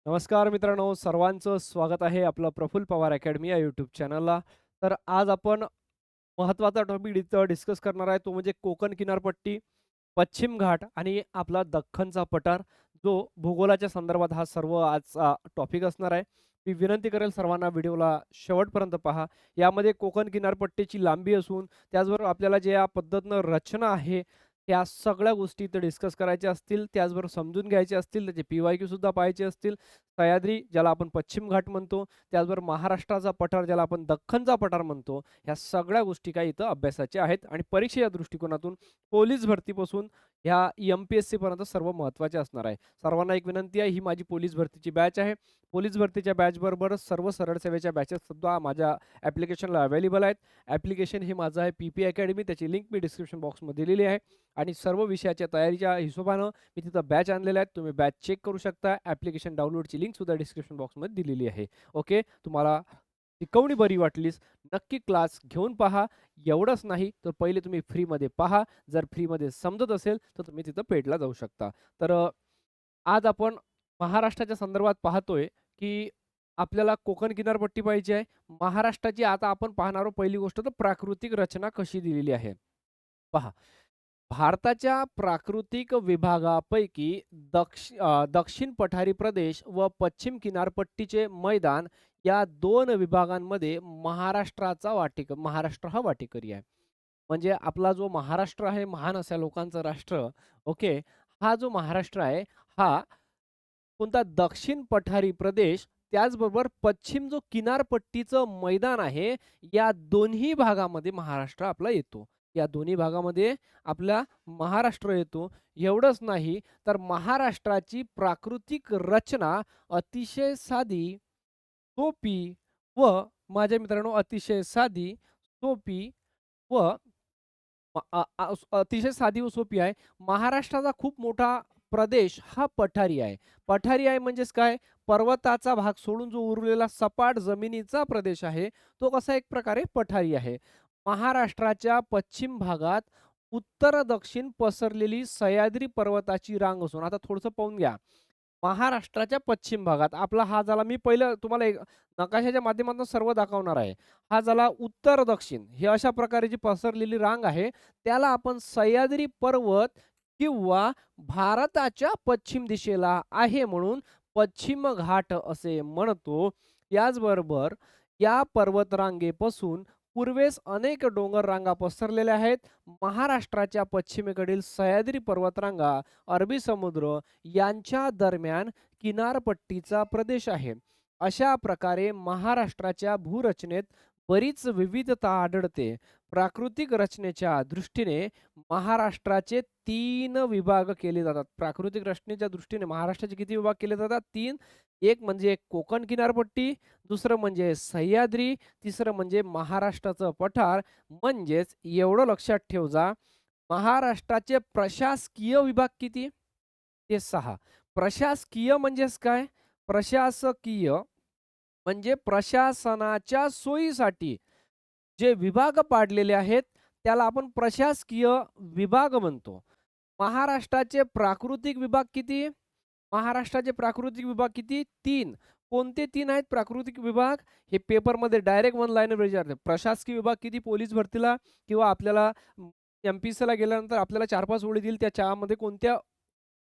नमस्कार मित्रांनो, सर्वांचं स्वागत आहे आपलं प्रफुल्ल पवार अकॅडमी या यूट्यूब चॅनलला. तर आज आपण महत्त्वाचा टॉपिक इथं डिस्कस करणार आहे, तो म्हणजे कोकण किनारपट्टी, पश्चिम घाट आणि आपला दख्खनचा पठार, जो भूगोलाच्या संदर्भात हा सर्व आजचा टॉपिक असणार आहे. मी विनंती करेल सर्वांना व्हिडिओला शेवटपर्यंत पहा. यामध्ये कोकण किनारपट्टीची लांबी असून त्याचबरोबर आपल्याला जे या पद्धतीनं रचना आहे, त्या सगळ्या गोष्टी इथं डिस्कस करायच्या असतील. त्याचबरोबर समजून घ्यायचे असतील, त्याचे PYQ सुद्धा पाहायचे असतील. सह्याद्री ज्याला आपण पश्चिम घाट म्हणतो, त्याचबरोबर महाराष्ट्राचा पठार ज्याला आपण दख्खनचा पठार म्हणतो, ह्या सगळ्या गोष्टी काही इथं अभ्यासाच्या आहेत आणि परीक्षेच्या दृष्टिकोनातून पोलीस भरतीपासून ह्या MPSC पर्यंत सर्व महत्त्वाचे असणार आहे. सर्वांना एक विनंती आहे, ही माझी पोलीस भरतीची बॅच आहे. पोलीस भरतीच्या बॅचबरोबरच सर्व सरळ सेवेच्या बॅचेस सुद्धा माझ्या ॲप्लिकेशनला अवेलेबल आहेत. ॲप्लिकेशन हे माझं आहे PP अकॅडमी, त्याची लिंक मी डिस्क्रिप्शन बॉक्समध्ये दिलेली आहे आणि सर्व विषयाच्या तयारीच्या हिशोबानं मी तिथं बॅच आणलेल्या आहेत. तुम्ही बॅच चेक करू शकता. ॲप्लिकेशन डाउनलोडची लिंक सुद्धा डिस्क्रिप्शन बॉक्समध्ये दिलेली आहे. ओके, तुम्हाला शिकवणी बरी वाटलीस नक्की क्लास घेऊन पहा. एवढंच नाही तर पहिले तुम्ही फ्रीमध्ये पहा. जर फ्रीमध्ये समजत असेल तर तुम्ही तिथं पेडला जाऊ शकता. तर आज आपण महाराष्ट्राच्या संदर्भात पाहतोय की आपल्याला कोकण किनारपट्टी पाहिजे आहे. महाराष्ट्राची आता आपण पाहणार आहोत पहिली गोष्ट तर प्राकृतिक रचना कशी दिलेली आहे. पहा, भारताच्या प्राकृतिक विभागापैकी दक्षिण पठारी प्रदेश व पश्चिम किनारपट्टीचे मैदान या दोन विभागांमध्ये महाराष्ट्र हा वाटेकरी आहे. म्हणजे आपला जो महाराष्ट्र आहे, महान अशा लोकांचं राष्ट्र. ओके, हा जो महाराष्ट्र आहे, हा कोणता दक्षिण पठारी प्रदेश त्याचबरोबर पश्चिम जो किनारपट्टीचं मैदान आहे, या दोन्ही भागामध्ये महाराष्ट्र आपला येतो. या दोन्ही भागामध्ये आपला महाराष्ट्र येतो. एवढंच नाही तर महाराष्ट्राची प्राकृतिक रचना अतिशय साधी, सोपी व माझ्या मित्रांनो अतिशय साधी, सोपी व अतिशय साधी व सोपी आहे. महाराष्ट्राचा खूप मोठा प्रदेश हा पठारी आहे. पठारी आहे म्हणजेच काय? पर्वताचा भाग सोडून जो उरलेला सपाट जमिनीचा प्रदेश आहे, तो कसा एक प्रकारे पठारी आहे. महाराष्ट्राच्या पश्चिम भागात उत्तर-दक्षिण पसरलेली सह्याद्री पर्वताची रांग असून आता थोडंसं पाहून घ्या. महाराष्ट्राच्या पश्चिम भागात आपला हा झाला मी पहिलं तुम्हाला एक नकाशाच्या माध्यमातून सर्व दाखवणार आहे. हा झाला उत्तर-दक्षिण हे अशा प्रकारे जी पसरलेली रांग आहे, त्याला आपण सह्याद्री पर्वत किंवा भारताच्या पश्चिम दिशेला आहे म्हणून पश्चिम घाट असे म्हणतो. याचबरोबर या पर्वतरांगेपासून पूर्वेस अनेक डोंगर रांगा पसरलेल्या आहेत. महाराष्ट्राच्या पश्चिमेकडील सह्याद्री पर्वतरांगा, अरबी समुद्र यांच्या दरम्यान किनारपट्टीचा प्रदेश आहे. अशा प्रकारे महाराष्ट्राच्या भूरचनेत बरीच विविधता आढळते. प्राकृतिक रचनेच्या दृष्टीने महाराष्ट्राचे 3 विभाग केले जातात. प्राकृतिक रचनेच्या दृष्टीने महाराष्ट्राचे किती विभाग केले जातात? 3. एक म्हणजे कोकण किनारपट्टी, दुसरं म्हणजे सह्याद्री, तिसरं म्हणजे महाराष्ट्राचं पठार. म्हणजेच एवढं लक्षात ठेव जा, महाराष्ट्राचे प्रशासकीय विभाग किती? ते 6. प्रशासकीय म्हणजेच काय? प्रशासकीय म्हणजे प्रशासनाच्या सोयीसाठी जे विभाग पाडलेले आहेत, त्याला आपण प्रशासकीय विभाग म्हणतो. महाराष्ट्राचे प्राकृतिक विभाग किती? महाराष्ट्राचे प्राकृतिक विभाग किती? 3. कोणते 3 आहेत प्राकृतिक विभाग? हे पेपरमध्ये डायरेक्ट वन लाईनर विचारते. प्रशासकीय विभाग किती पोलीस भरतीला किंवा आपल्याला MPSCला गेल्यानंतर आपल्याला 4-5 ओळी देईल त्या चारमध्ये कोणत्या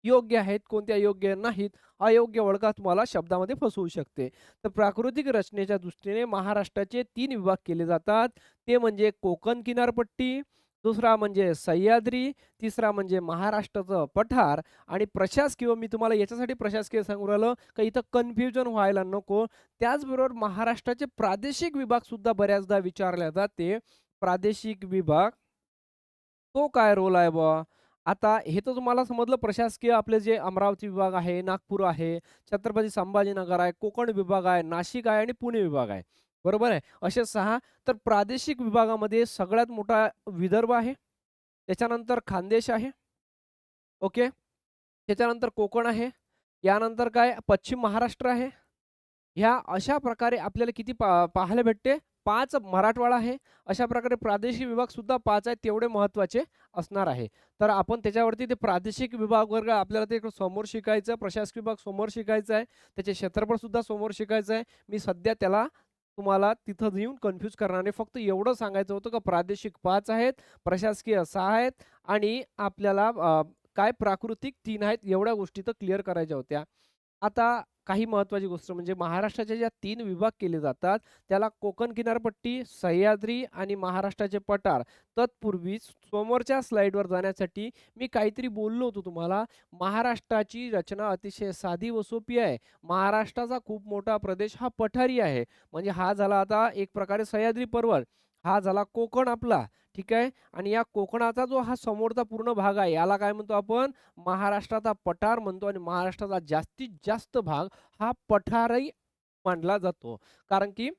योग्य आहेत, कोणत्या योग्य नाहीत, अयोग्य ओळखा तुम्हाला शब्दामध्ये फसवू शकते. तर प्राकृतिक रचनेच्या दृष्टीने महाराष्ट्राचे 3 विभाग केले जातात. ते म्हणजे कोकण किनारपट्टी, दुसरा म्हणजे सह्याद्री, तिसरा म्हणजे महाराष्ट्राचं पठार आणि प्रशासकीय मी तुम्हाला याच्यासाठी प्रशासकीय सांगू राहिलो का इथं कन्फ्युजन व्हायला नको. त्याचबरोबर महाराष्ट्राचे प्रादेशिक विभाग सुद्धा बऱ्याचदा विचारले जाते. प्रादेशिक विभाग तो काय रोल आहे बुवा? आता हे तर तुम्हाला समजलं प्रशासकीय आपले जे अमरावती विभाग आहे, नागपूर आहे, छत्रपती संभाजीनगर आहे, कोकण विभाग आहे, नाशिक आहे आणि पुणे विभाग आहे. बरोबर आहे. असे 6. तर प्रादेशिक विभागामध्ये सगळ्यात मोठा विदर्भ आहे. त्याच्यानंतर खानदेश आहे. ओके. त्याच्यानंतर कोकण आहे. यानंतर काय पश्चिम महाराष्ट्र आहे. ह्या अशा प्रकारे आपल्याला किती पाहायला भेटते? 5 मराठवाडा आहे. अशा प्रकारे प्रादेशिक विभाग सुद्धा 5 आहेत, तेवढे महत्त्वाचे असणार आहे. तर आपण त्याच्यावरती ते प्रादेशिक विभाग वर्ग आपल्याला ते समोर शिकायचं, प्रशासकीय विभाग समोर शिकायचा आहे, त्याचे क्षेत्रफळ सुद्धा समोर शिकायचं आहे. मी सध्या त्याला तुम्हाला तिथं येऊन कन्फ्यूज करणार नाही. फक्त एवढं सांगायचं होतं का प्रादेशिक 5 आहेत, प्रशासकीय 6 आहेत आणि आपल्याला काय प्राकृतिक 3 आहेत. एवढ्या गोष्टी तर क्लिअर करायच्या होत्या. आता काही महत्त्वाची गोष्ट म्हणजे महाराष्ट्राच्या ज्या 3 विभाग केले जातात, त्याला कोकण किनारपट्टी, सह्याद्री आणि महाराष्ट्राचे पठार. तत्पूर्वी समोरच्या स्लाईडवर जाण्यासाठी मी काहीतरी बोललो होतो तुम्हाला. महाराष्ट्राची रचना अतिशय साधी व सोपी आहे. महाराष्ट्राचा खूप मोठा प्रदेश हा पठारी आहे. म्हणजे हा झाला आता एक प्रकारे सह्याद्री पर्वत. हा झाला कोकण आपला, ठीक आहे. आणि या कोकणाचा जो हा समोरचा पूर्ण भाग आहे, याला काय म्हणतो आपण? महाराष्ट्राचा पठार म्हणतो आणि महाराष्ट्राचा जास्तीत जास्त भाग हा पठारही मानला जातो. कारण की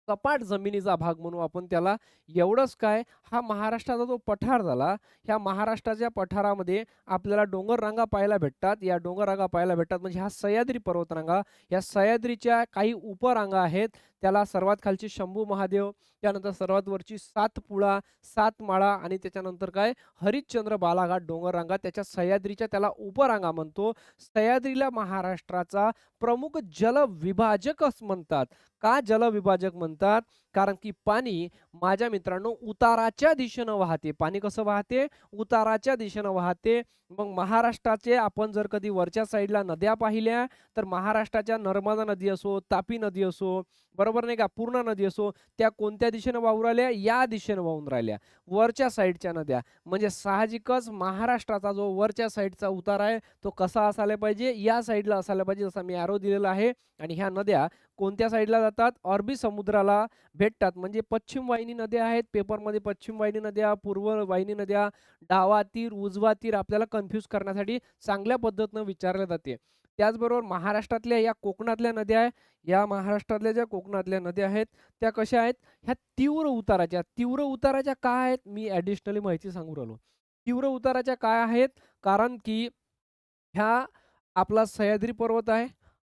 सपाट जमिनीचा भाग म्हणू आपण त्याला. एवढंच काय, हा महाराष्ट्राचा जो पठार झाला, ह्या महाराष्ट्राच्या पठारामध्ये आपल्याला डोंगररांगा पाहायला भेटतात. या डोंगररांगा पाहायला भेटतात म्हणजे हा सह्याद्री पर्वतरांगा. या सह्याद्रीच्या काही उपरांगा आहेत. त्याला सर्वात खालची शंभू महादेव, त्यानंतर सर्वात वरची सातपुडा, सातमाळा आणि त्याच्यानंतर काय हरिश्चंद्र बालाघाट डोंगररांगा, त्याच्या सह्याद्रीच्या त्याला उपरांगा म्हणतो. सह्याद्रीला महाराष्ट्राचा प्रमुख जलविभाजक असं म्हणतात. का जलविभाजक म्हणतात? कारण की पाणी माझ्या मित्रांनो उताराच्या दिशेनं वाहते. पाणी कसं वाहते? उताराच्या दिशेनं वाहते. मग महाराष्ट्राचे आपण जर कधी वरच्या साईडला नद्या पाहिल्या, तर महाराष्ट्राच्या नर्मदा नदी असो, तापी नदी असो, बरोबर नाही का, पूर्णा नदी असो, त्या कोणत्या दिशेनं वाहून राहिल्या? या दिशेनं वाहून राहिल्या, वरच्या साईडच्या नद्या. म्हणजे साहजिकच महाराष्ट्राचा जो वरच्या साईडचा उतार आहे, तो कसा असायला पाहिजे? या साईडला असायला पाहिजे, जसा मी ॲरो दिलेला आहे. आणि ह्या नद्या कोणत्या साईडला जातात? अरबी समुद्राला भेटतात. म्हणजे पश्चिम वाहिनी नद्या आहेत. पेपरमध्ये पश्चिम वाहिनी नद्या, पूर्व वाहिनी नद्या, डावा तीर, उजवा तीर आपल्याला कन्फ्यूज करण्यासाठी चांगल्या पद्धतीनं विचारले जाते. त्याचबरोबर महाराष्ट्रातल्या या कोकणातल्या नद्या आहे, या महाराष्ट्रातल्या ज्या कोकणातल्या नद्या आहेत, त्या कशा आहेत? ह्या तीव्र उताराच्या. तीव्र उताराच्या काय आहेत? मी ॲडिशनली माहिती सांगू राहिलो. तीव्र उताराच्या काय आहेत? कारण की ह्या आपला सह्याद्री पर्वत आहे,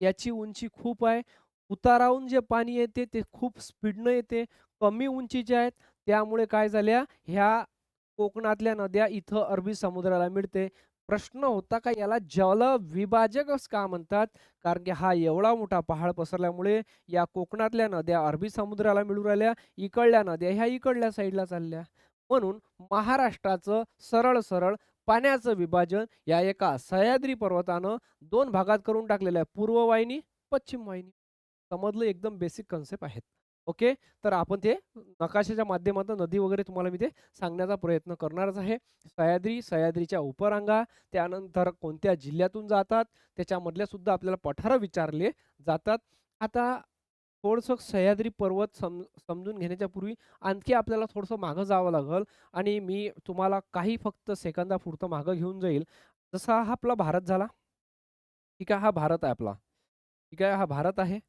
याची उंची खूप आहे. उताराहून जे पाणी येते ते खूप स्पीडनं येते. कमी उंचीचे आहेत. त्यामुळे काय झाल्या, ह्या कोकणातल्या नद्या इथं अरबी समुद्राला मिळते. प्रश्न होता का याला जलविभाजकच का म्हणतात? कारण की हा एवढा मोठा पहाड पसरल्यामुळे या कोकणातल्या नद्या अरबी समुद्राला मिळू राहिल्या, इकडल्या नद्या ह्या इकडल्या साईडला चालल्या. म्हणून महाराष्ट्राचं सरळ-सरळ पाण्याचं विभाजन या एका सह्याद्री पर्वतानं 2 भागात करून टाकलेलं आहे. पूर्व वाहिनी, पश्चिम वाहिनी. समजलं? एकदम बेसिक कन्सेप्ट आहेत. ओके. तर आपण ते नकाशाच्या माध्यमातून नदी वगैरे तुम्हाला मी ते सांगण्याचा प्रयत्न करणारच आहे. सह्याद्री, सह्याद्रीच्या उपरांगा, त्यानंतर कोणत्या जिल्ह्यातून जातात, त्याच्यामधल्या सुद्धा आपल्याला पठारं विचारले जातात. आता थोडंसं सह्याद्री पर्वत समजून घेण्याच्या पूर्वी आणखी आपल्याला थोडंसं मागं जावं लागेल आणि मी तुम्हाला काही फक्त सेकंदापुरतं मागं घेऊन जाईल. जसा हा आपला भारत झाला, ठीक आहे. हा भारत आहे आपला, ठीक आहे. हा भारत आहे.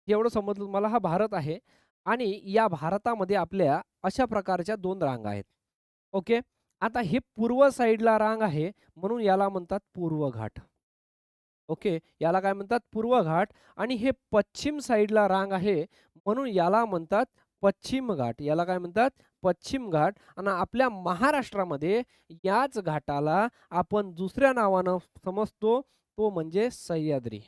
एवढं समजलं तुम्हाला, हा भारत आहे आणि या भारतामध्ये आपल्या अशा प्रकारच्या 2 रांगा आहेत. ओके. आता हे पूर्व साईडला रांग आहे म्हणून याला म्हणतात पूर्व घाट. ओके. याला काय म्हणतात? पूर्व घाट. आणि हे पश्चिम साईडला रांग आहे म्हणून याला म्हणतात पश्चिम घाट. याला काय म्हणतात? पश्चिम घाट. आणि आपल्या महाराष्ट्रामध्ये याच घाटाला आपण दुसऱ्या नावानं समजतो, तो म्हणजे सह्याद्री.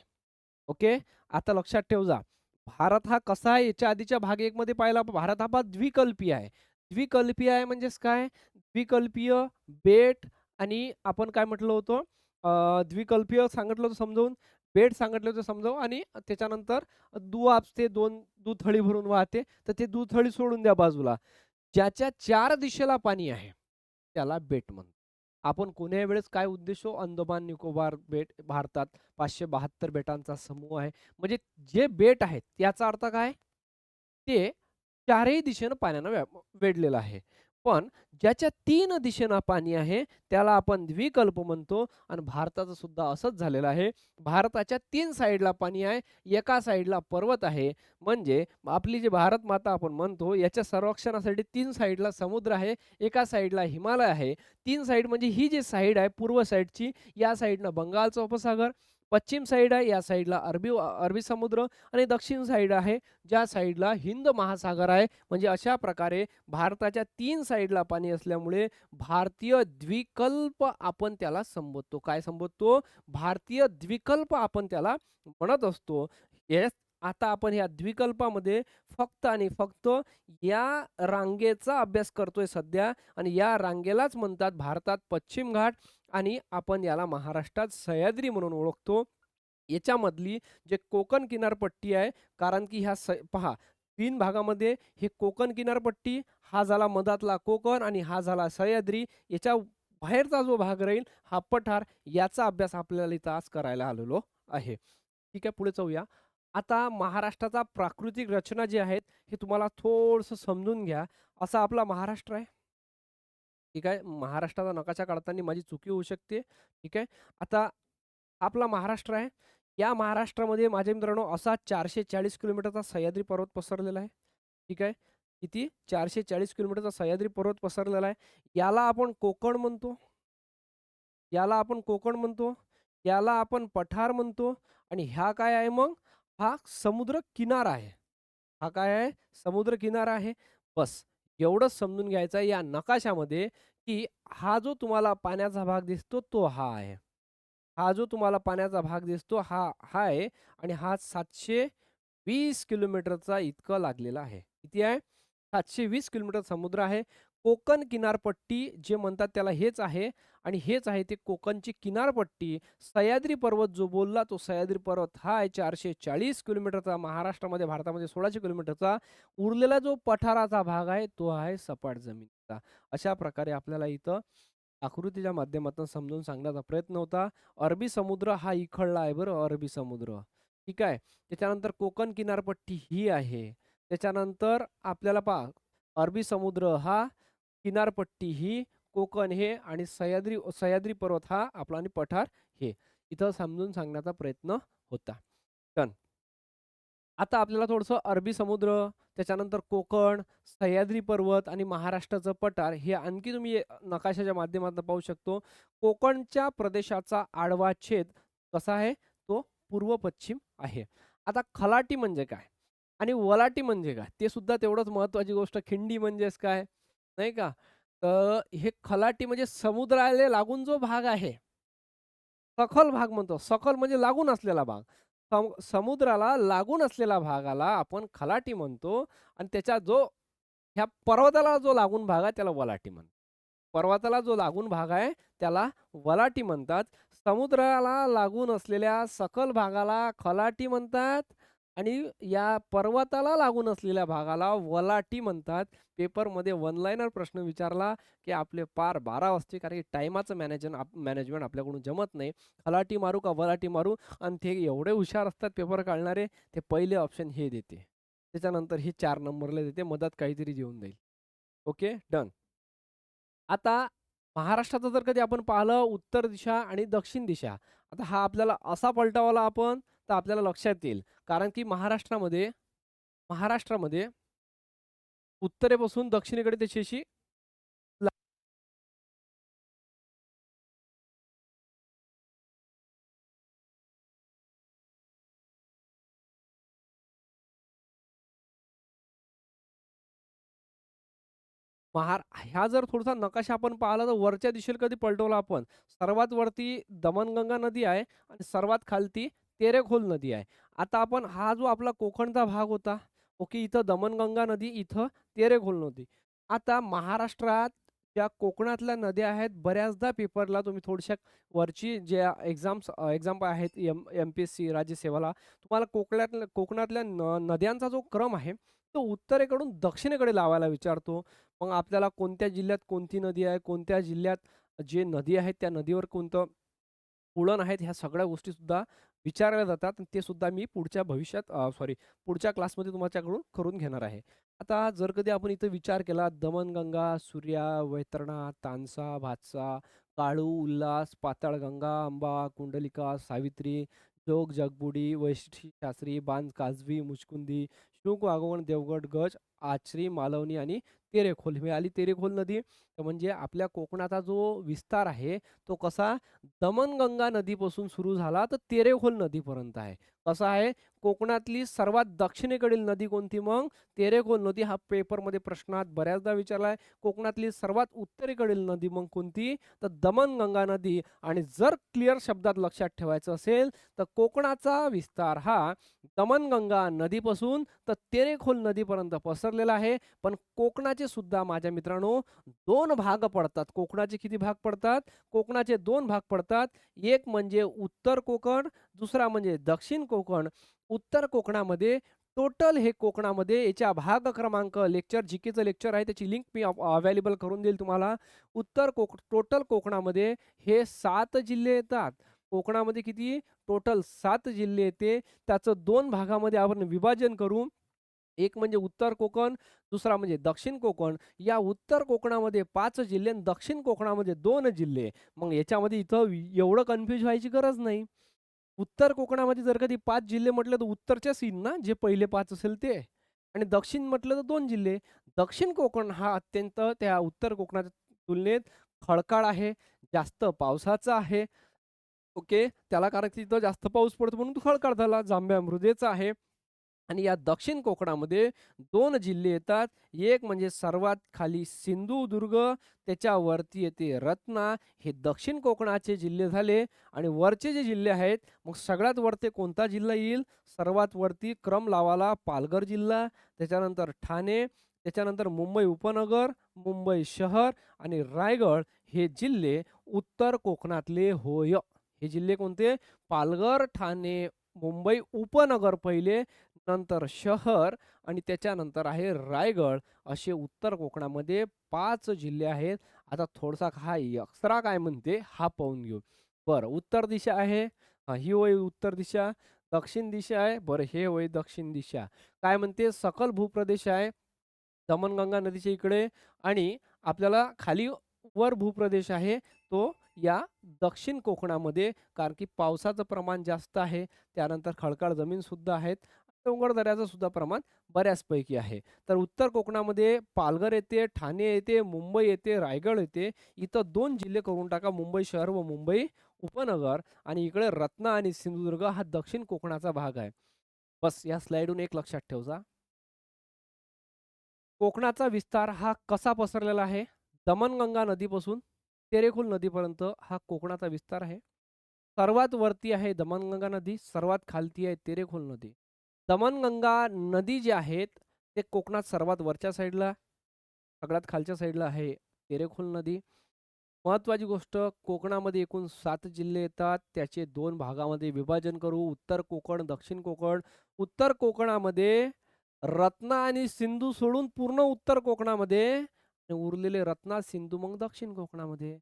ओके. आता लक्षात ठेव जा. भारत हा कसा आहे? याच्या आधीच्या भाग 1 मध्ये पाहिला, भारत हा द्विकल्पीय आहे. द्विकल्पीय आहे म्हणजेच काय? द्विकल्पीय बेट आणि आपण काय म्हटलं होतं? द्विकल्पीय सांगितलं होतं समजावून, बेट सांगितलं होतं समजावून आणि त्याच्यानंतर दुआबचे 2 दुथडी भरून वाहते. तर ते दुथडी सोडून द्या बाजूला. ज्याच्या 4 दिशेला पाणी आहे, त्याला बेट म्हणतात. आपण कोण्याही वेळेस काय उद्देशो? अंदमान निकोबार बेट भारतात 572 बेटांचा समूह आहे. म्हणजे जे बेट आहेत याचा अर्थ काय? ते चारही दिशेनं पाण्यानं वेढलेलं आहे. पण ज्याच्या 3 दिशेनं पाणी आहे त्याला आपण द्विकल्प म्हणतो आणि भारताचं सुद्धा असंच झालेलं आहे. भारताच्या 3 साईडला पाणी आहे, एका साईडला पर्वत आहे. म्हणजे आपली जी भारत माता आपण म्हणतो याच्या संरक्षणासाठी 3 साईडला समुद्र आहे, एका साईडला हिमालय आहे. 3 साईड म्हणजे ही जी साईड आहे पूर्व साईडची, या साईडनं बंगालचा उपसागर, पश्चिम साईड आहे, या साईडला अरबी समुद्र आणि दक्षिण साईड आहे, ज्या साईडला हिंद महासागर आहे. म्हणजे अशा प्रकारे भारताच्या 3 साईडला पाणी असल्यामुळे भारतीय द्विकल्प आपण त्याला संबोधतो. काय संबोधतो? भारतीय द्विकल्प आपण त्याला म्हणत असतो. येस, आता आपण या द्विकल्पामध्ये फक्त आणि फक्त या रांगेचा अभ्यास करतोय सध्या आणि या रांगेलाच म्हणतात भारतात पश्चिम घाट आणि आपण याला महाराष्ट्रात सह्याद्री म्हणून ओळखतो. याच्यामधली जे कोकण किनारपट्टी आहे, कारण की पहा 3 भागामध्ये हे कोकण किनारपट्टी, हा झाला मधातला कोकण आणि हा झाला सह्याद्री. याच्या बाहेरचा जो भाग राहील हा पठार, याचा अभ्यास आपल्याला इथं आज करायला आलेलो आहे. ठीक आहे, पुढे जाऊया. आता महाराष्ट्राचा प्राकृतिक रचना जी आहेत, हे तुम्हाला थोडंसं समजून घ्या. असा आपला महाराष्ट्र आहे. ठीक आहे. महाराष्ट्राचा नकाशा काढताना माझी चुकी होऊ शकते. ठीक आहे. आता आपला महाराष्ट्र आहे. या महाराष्ट्रामध्ये माझ्या मित्रांनो असा 440 किलोमीटरचा सह्याद्री पर्वत पसरलेला आहे. ठीक आहे. किती? 440 किलोमीटरचा सह्याद्री पर्वत पसरलेला आहे. याला आपण कोकण म्हणतो. याला आपण कोकण म्हणतो. याला आपण पठार म्हणतो आणि ह्या काय आहे मग? हा समुद्र किनारा आहे. हा काय आहे? समुद्र किनारा आहे. बस एवढंच समजून घ्यायचं आहे या नकाशामध्ये, की हा जो तुम्हाला पाण्याचा भाग दिसतो तो हा आहे. हा जो तुम्हाला पाण्याचा भाग दिसतो हा हा आहे आणि हा 720 किलोमीटरचा इतकं लागलेला आहे. किती आहे? 720 किलोमीटर समुद्र आहे. कोकण किनारपट्टी जे म्हणतात त्याला हेच आहे आणि हेच आहे ते कोकणची किनारपट्टी. सह्याद्री पर्वत जो बोलला तो सह्याद्री पर्वत हा आहे 440 किलोमीटरचा, महाराष्ट्रामध्ये भारतामध्ये 1600 किलोमीटरचा. उरलेला जो पठाराचा भाग आहे तो आहे सपाट जमिनीचा. अशा प्रकारे आपल्याला इथं आकृतीच्या माध्यमातून समजून सांगण्याचा प्रयत्न होता. अरबी समुद्र हा इकडला आहे बरं, अरबी समुद्र. ठीक आहे. त्याच्यानंतर कोकण किनारपट्टी ही आहे. त्याच्यानंतर आपल्याला पहा अरबी समुद्र हा, किनारपट्टी ही, कोकण हे आणि सह्याद्री सह्याद्री पर्वत हा आपला आणि पठार हे. इथं समजून सांगण्याचा प्रयत्न होता. डन. आता आपल्याला थोडंसं अरबी समुद्र, त्याच्यानंतर कोकण, सह्याद्री पर्वत आणि महाराष्ट्राचं पठार हे आणखी तुम्ही नकाशाच्या माध्यमातून पाहू शकतो. कोकणच्या प्रदेशाचा आडवा छेद कसा आहे? तो पूर्व-पश्चिम आहे. आता खलाटी म्हणजे काय? आणि वलाटी म्हणजे काय? ते सुद्धा तेवढंच महत्त्वाची गोष्ट. खिंडी म्हणजेच काय? नाही का? तर हे खलाटी म्हणजे समुद्राला लागून जो भाग आहे, सखल भाग म्हणतो. सखल म्हणजे लागून असलेला भाग. समुद्राला लागून असलेल्या भागाला आपण खलाटी म्हणतो आणि त्याच्या जो ह्या पर्वताला जो लागून भाग आहे त्याला वलाटी म्हणतात. पर्वताला जो लागून भाग आहे त्याला वलाटी म्हणतात. समुद्राला लागून असलेल्या सखल भागाला खलाटी म्हणतात आणि या पर्वताला लागून असलेल्या भागाला वलाटी म्हणतात. पेपरमध्ये वन लाइनर प्रश्न विचारला की आपले पार 12 वाजते, कारण की टाईमाचं मॅनेजमेंट आपल्याकडून जमत नाही. खलाटी मारू का वलाटी मारू? आणि ते एवढे हुशार असतात पेपर काढणारे, ते पहिले ऑप्शन हे देते. त्याच्यानंतर हे 4 नंबरला देते, मधात काहीतरी देऊन जाईल. Okay, done. आता महाराष्ट्राचं जर कधी आपण पाहिलं उत्तर दिशा आणि दक्षिण दिशा. आता हा आपल्याला असा पलटावला आपण, तर आपल्याला लक्षात येईल. कारण की महाराष्ट्रामध्ये उत्तरेपासून दक्षिणेकडे त्याची अशी ह्या जर थोडासा नकाशा आपण पाहिला तर वरच्या दिशेला कधी पलटवला आपण, सर्वात वरती दमणगंगा नदी आहे आणि सर्वात खालती तेरेखोल नदी आहे. आता आपण हा जो आपला कोकणचा भाग होता, ओके, इथं दमणगंगा नदी, इथं तेरेखोल नदी. आता महाराष्ट्रात ज्या कोकणातल्या नद्या आहेत, बऱ्याचदा पेपरला तुम्ही थोड्याशा वरची ज्या एक्झाम आहेत, MPSC राज्य सेवाला, तुम्हाला कोकणातल्या नद्यांचा जो क्रम आहे तो उत्तरेकडून दक्षिणेकडे लावायला विचारतो. मग आपल्याला कोणत्या जिल्ह्यात कोणती नदी आहे, कोणत्या जिल्ह्यात जे नदी आहेत त्या नदीवर कोणतं पुळण आहेत, ह्या सगळ्या गोष्टी सुद्धा विचारल्या जातात. आणि ते सुद्धा मी पुढच्या भविष्यात पुढच्या क्लासमध्ये तुमच्याकडून करून घेणार आहे. आता जर कधी आपण इथं विचार केला, दमणगंगा, सूर्या, वैतरणा, तानसा, भातसा, काळू, उल्हास, पाताळगंगा, अंबा, कुंडलिका, सावित्री, जोग, जगबुडी, वैशिष्ठी, शास्त्री, बांध, काजवी, मुचकुंदी, शुक, वाघोगण, देवगड, गज, आचरी, मालवणी आणि तेरेखोल ही आली तेरेखोल नदी. तर म्हणजे आपल्या कोकणाचा जो विस्तार आहे तो कसा दमनगंगा नदीपासून सुरू झाला तर तेरेखोल नदीपर्यंत आहे. कसा आहे कोकणातली सर्वात दक्षिणेकडील नदी कोणती मग तेरेखोल नदी. हा पेपरमध्ये प्रश्नात बऱ्याचदा विचारलाय. कोकणातली सर्वात उत्तरेकडील नदी मग कोणती तर दमनगंगा नदी. आणि जर क्लिअर शब्दात लक्षात ठेवायचं असेल तर कोकणाचा विस्तार हा दमनगंगा नदीपासून तर तेरेखोल नदीपर्यंत पसरलेला आहे. पण कोकणाचे सुद्धा माझ्या मित्रांनो 2 भाग पडतात. कोकणाचे किती भाग पडतात? कोकणाचे 2 भाग पडतात. एक म्हणजे उत्तर कोकण, दुसरा म्हणजे दक्षिण कोकण. उत्तर कोकणामध्ये टोटल हे कोकणामध्ये याच्या भाग क्रमांक लेक्चर जीकेचं लेक्चर आहे त्याची लिंक मी अवेलेबल करून देईल तुम्हाला. टोटल कोकणामध्ये हे 7 जिल्हे येतात. कोकणामध्ये किती? टोटल 7 जिल्हे येते. त्याचं 2 भागामध्ये आपण विभाजन करू. एक म्हणजे उत्तर कोकण, दुसरा म्हणजे दक्षिण कोकण. या उत्तर कोकणामध्ये 5 जिल्हे आणि दक्षिण कोकणामध्ये 2 जिल्हे. मग याच्यामध्ये इथं एवढं कन्फ्यूज व्हायची गरज नाही. उत्तर कोकणामध्ये जर कधी 5 जिल्हे म्हटलं तर उत्तरच्या सीन ना जे पहिले 5 असेल ते आणि दक्षिण म्हटलं तर 2 जिल्हे. दक्षिण कोकण हा अत्यंत त्या उत्तर कोकणाच्या तुलनेत खडकाळ आहे, जास्त पावसाचा आहे. ओके. त्याला कारण तिथं जास्त पाऊस पडतो म्हणून तो खडकाळ झाला. जांभ्या मृदेचा आहे. आणि या दक्षिण कोकणामध्ये 2 जिल्हे येतात. एक म्हणजे सर्वात खाली सिंधुदुर्ग, त्याच्यावरती येते रत्ना. हे दक्षिण कोकणाचे जिल्हे झाले. आणि वरचे जे जिल्हे आहेत, मग सगळ्यात वरती कोणता जिल्हा येईल? सर्वात वरती क्रम लावाला पालघर जिल्हा, त्याच्यानंतर ठाणे, त्याच्यानंतर मुंबई उपनगर, मुंबई शहर आणि रायगड हे जिल्हे उत्तर कोकणातले होय. हे जिल्हे कोणते? पालघर, ठाणे, मुंबई उपनगर पहिले, नंतर शहर आणि त्याच्यानंतर आहे रायगड. असे उत्तर कोकणामध्ये 5 जिल्हे आहेत. आता थोडासा हा एक्स्ट्रा काय म्हणते हा पाहून घेऊ. बरं उत्तर दिशा आहे. ही होय उत्तर दिशा. दक्षिण दिशा आहे. बरं हे होय दक्षिण दिशा. काय म्हणते सकल भूप्रदेश आहे. दमनगंगा नदीच्या इकडे आणि आपल्याला खाली वर भूप्रदेश आहे तो या दक्षिण कोकणामध्ये कारण की पावसाचं प्रमाण जास्त आहे. त्यानंतर खडकाळ जमीन सुद्धा आहेत. डोंगर दऱ्याचं सुद्धा प्रमाण बऱ्याचपैकी आहे. तर उत्तर कोकणामध्ये पालघर येते, ठाणे येते, मुंबई येते, रायगड येते. इथं 2 जिल्हे करून टाका मुंबई शहर व मुंबई उपनगर आणि इकडे रत्ना आणि सिंधुदुर्ग हा दक्षिण कोकणाचा भाग आहे. बस या स्लाइडहून एक लक्षात ठेवा. कोकणाचा विस्तार हा कसा पसरलेला आहे? दमनगंगा नदीपासून तेरेखोल नदीपर्यंत हा कोकणाचा विस्तार आहे. सर्वात वरती आहे दमनगंगा नदी, सर्वात खालती आहे तेरेखोल नदी. दमनगंगा नदी जी आहेत, ते कोकणात सर्वात वरच्या साईडला, सगळ्यात खालच्या साईडला आहे तेरेखोल नदी. महत्त्वाची गोष्ट कोकणामध्ये एकूण 7 जिल्हे येतात. त्याचे 2 भागामध्ये विभाजन करू. उत्तर कोकण, दक्षिण कोकण. उत्तर कोकणामध्ये रत्ना आणि सिंधू सोडून पूर्ण उत्तर कोकणामध्ये आणि उरलेले रत्ना, सिंधू मग दक्षिण कोकणामध्ये.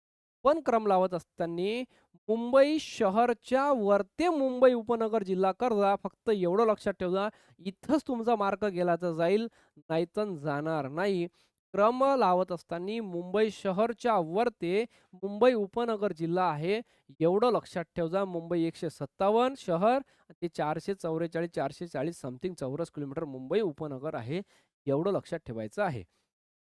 पण क्रम लावत असताना मुंबई शहरच्या वरते मुंबई उपनगर जिल्हा कर्जा. फक्त एवढं लक्षात ठेवा, इथंच तुमचा मार्क गेला तर जाईल, नाहीतर जाणार नाही. क्रम लावत असताना मुंबई शहरच्या वरते मुंबई उपनगर जिल्हा आहे. एवढं लक्षात ठेवा. मुंबई 157 शहर ते 444 440 समथिंग चौरस किलोमीटर मुंबई उपनगर आहे. एवढं लक्षात ठेवायचं आहे.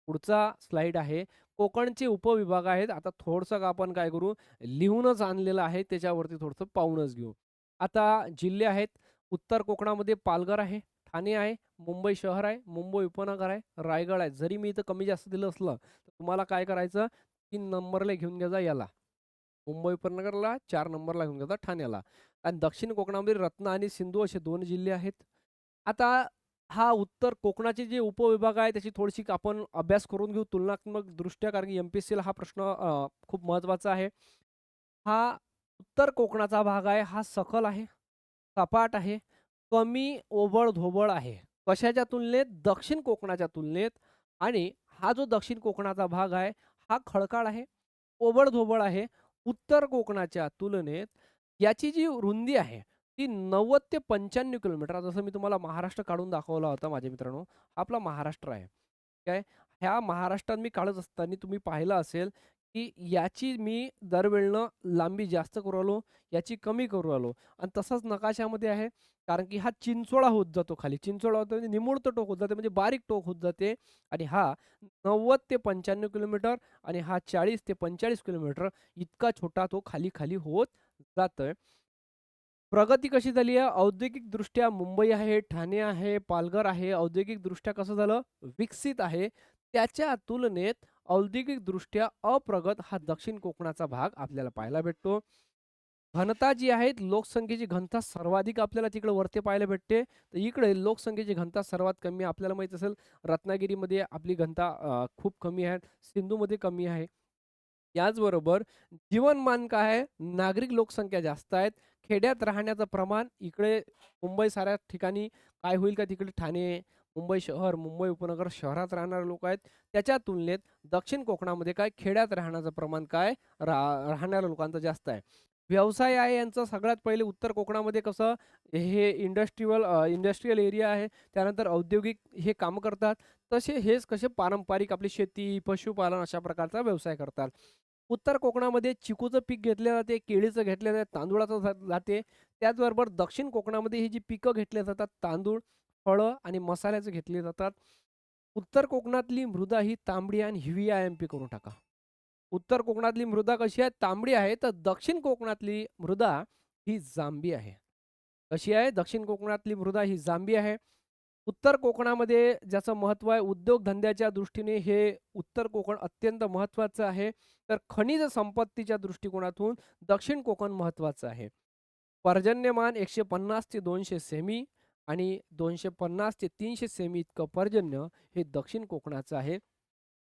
पुढचा स्लाइड आहे. कोकणचे उपविभाग आहेत. आता थोडंसं आपण काय करू, लिहूनच आणलेलं आहे, त्याच्यावरती थोडंसं पाहूनच घेऊ. आता जिल्हे आहेत. उत्तर कोकणामध्ये पालघर आहे, ठाणे आहे, मुंबई शहर आहे, मुंबई उपनगर आहे, रायगड आहे. जरी मी इथं कमी जास्त दिलं असलं, तर तुम्हाला काय करायचं 3 नंबरला घेऊन घ्यायचा याला. मुंबई उपनगरला 4 नंबरला घेऊन घ्यायचा ठाण्याला. आणि दक्षिण कोकणामध्ये रत्ना आणि सिंधू असे 2 जिल्हे आहेत. आता हा उत्तर कोकणाचे जे उपविभाग आहे त्याची थोडीशी आपण अभ्यास करून घेऊ तुलनात्मक दृष्ट्या कारण की एम-पी-एस-सीला हा प्रश्न खूप महत्त्वाचा आहे. हा उत्तर कोकणाचा भाग आहे. हा सखल आहे, सपाट आहे, कमी ओबड-धोबड आहे. कशाच्या तुलनेत? दक्षिण कोकणाच्या तुलनेत. आणि हा जो दक्षिण कोकणाचा भाग आहे, हा खडकाळ आहे, ओबड-धोबड आहे. उत्तर कोकणाच्या तुलनेत याची जी रुंदी आहे, ती 90 ते 95 किलोमीटर. जसं मी तुम्हाला महाराष्ट्र काढून दाखवला होता माझ्या मित्रांनो, हा आपला महाराष्ट्र आहे. काय? ह्या महाराष्ट्रात मी काढत असताना तुम्ही पाहिलं असेल की याची मी दरवेळेला लांबी जास्त करू आलो, याची कमी करू आलो आणि तसंच नकाशामध्ये आहे. कारण की हा चिंचोळा होत जातो खाली. चिंचोळा होतो म्हणजे निमुळतं टोक होत जाते म्हणजे बारीक टोक होत जाते आणि हा 90 ते 95 किलोमीटर आणि हा 40 ते 45 किलोमीटर इतका छोटा तो खाली-खाली होत जातोय. प्रगती कशी झाली आहे? औद्योगिकदृष्ट्या मुंबई आहे, ठाणे आहे, पालघर आहे. औद्योगिकदृष्ट्या कसं झालं? विकसित आहे. त्याच्या तुलनेत औद्योगिकदृष्ट्या अप्रगत हा दक्षिण कोकणाचा भाग आपल्याला पाहायला भेटतो. घनता जी आहे, लोकसंख्येची घनता सर्वाधिक आपल्याला तिकडे वरती पाहायला भेटते. तर इकडे लोकसंख्येची घनता सर्वात कमी आपल्याला माहीत असेल, रत्नागिरीमध्ये आपली घनता खूप कमी आहे. सिंधूमध्ये कमी आहे. याचबरोबर जीवनमान काय आहे? नागरिक लोकसंख्या जास्त आहेत. खेड्यात राहण्याचं प्रमाण इकडे मुंबईसारख्या ठिकाणी काय होईल का तिकडे ठाणे, मुंबई शहर, मुंबई उपनगर शहरात राहणारे लोक आहेत. त्याच्या तुलनेत दक्षिण कोकणामध्ये काय खेड्यात राहण्याचं प्रमाण काय राहणाऱ्या लोकांचं जास्त आहे. व्यवसाय आहे यांचं सगळ्यात पहिले उत्तर कोकणामध्ये कसं हे इंडस्ट्रियल एरिया आहे. त्यानंतर औद्योगिक हे कामं करतात. तसे हेच कसे पारंपरिक आपली शेती, पशुपालन अशा प्रकारचा व्यवसाय करतात. उत्तर कोकणामध्ये चिकूचं पीक घेतलं जाते, केळीचं घेतलं जाते, तांदूळाचं जाते. त्याचबरोबर दक्षिण कोकणामध्ये ही जी पिकं घेतली जातात, तांदूळ, फळं आणि मसाल्याचे घेतले जातात. उत्तर कोकणातली मृदा ही तांबडी आणि हिरवी आहे एम-पी करून टाका. उत्तर कोकणातली मृदा कशी आहे? तांबडी आहे. तर दक्षिण कोकणातली मृदा ही जांभी आहे. कशी आहे? दक्षिण कोकणातली मृदा ही जांभी आहे. उत्तर कोकणामध्ये ज्याचं महत्त्व आहे उद्योगधंद्याच्या दृष्टीने हे उत्तर कोकण अत्यंत महत्त्वाचं आहे. तर खनिज संपत्तीच्या दृष्टिकोनातून दक्षिण कोकण महत्त्वाचं आहे. पर्जन्यमान 150 ते 200 सेमी आणि 250 ते 300 सेमी इतकं पर्जन्य हे दक्षिण कोकणाचं आहे.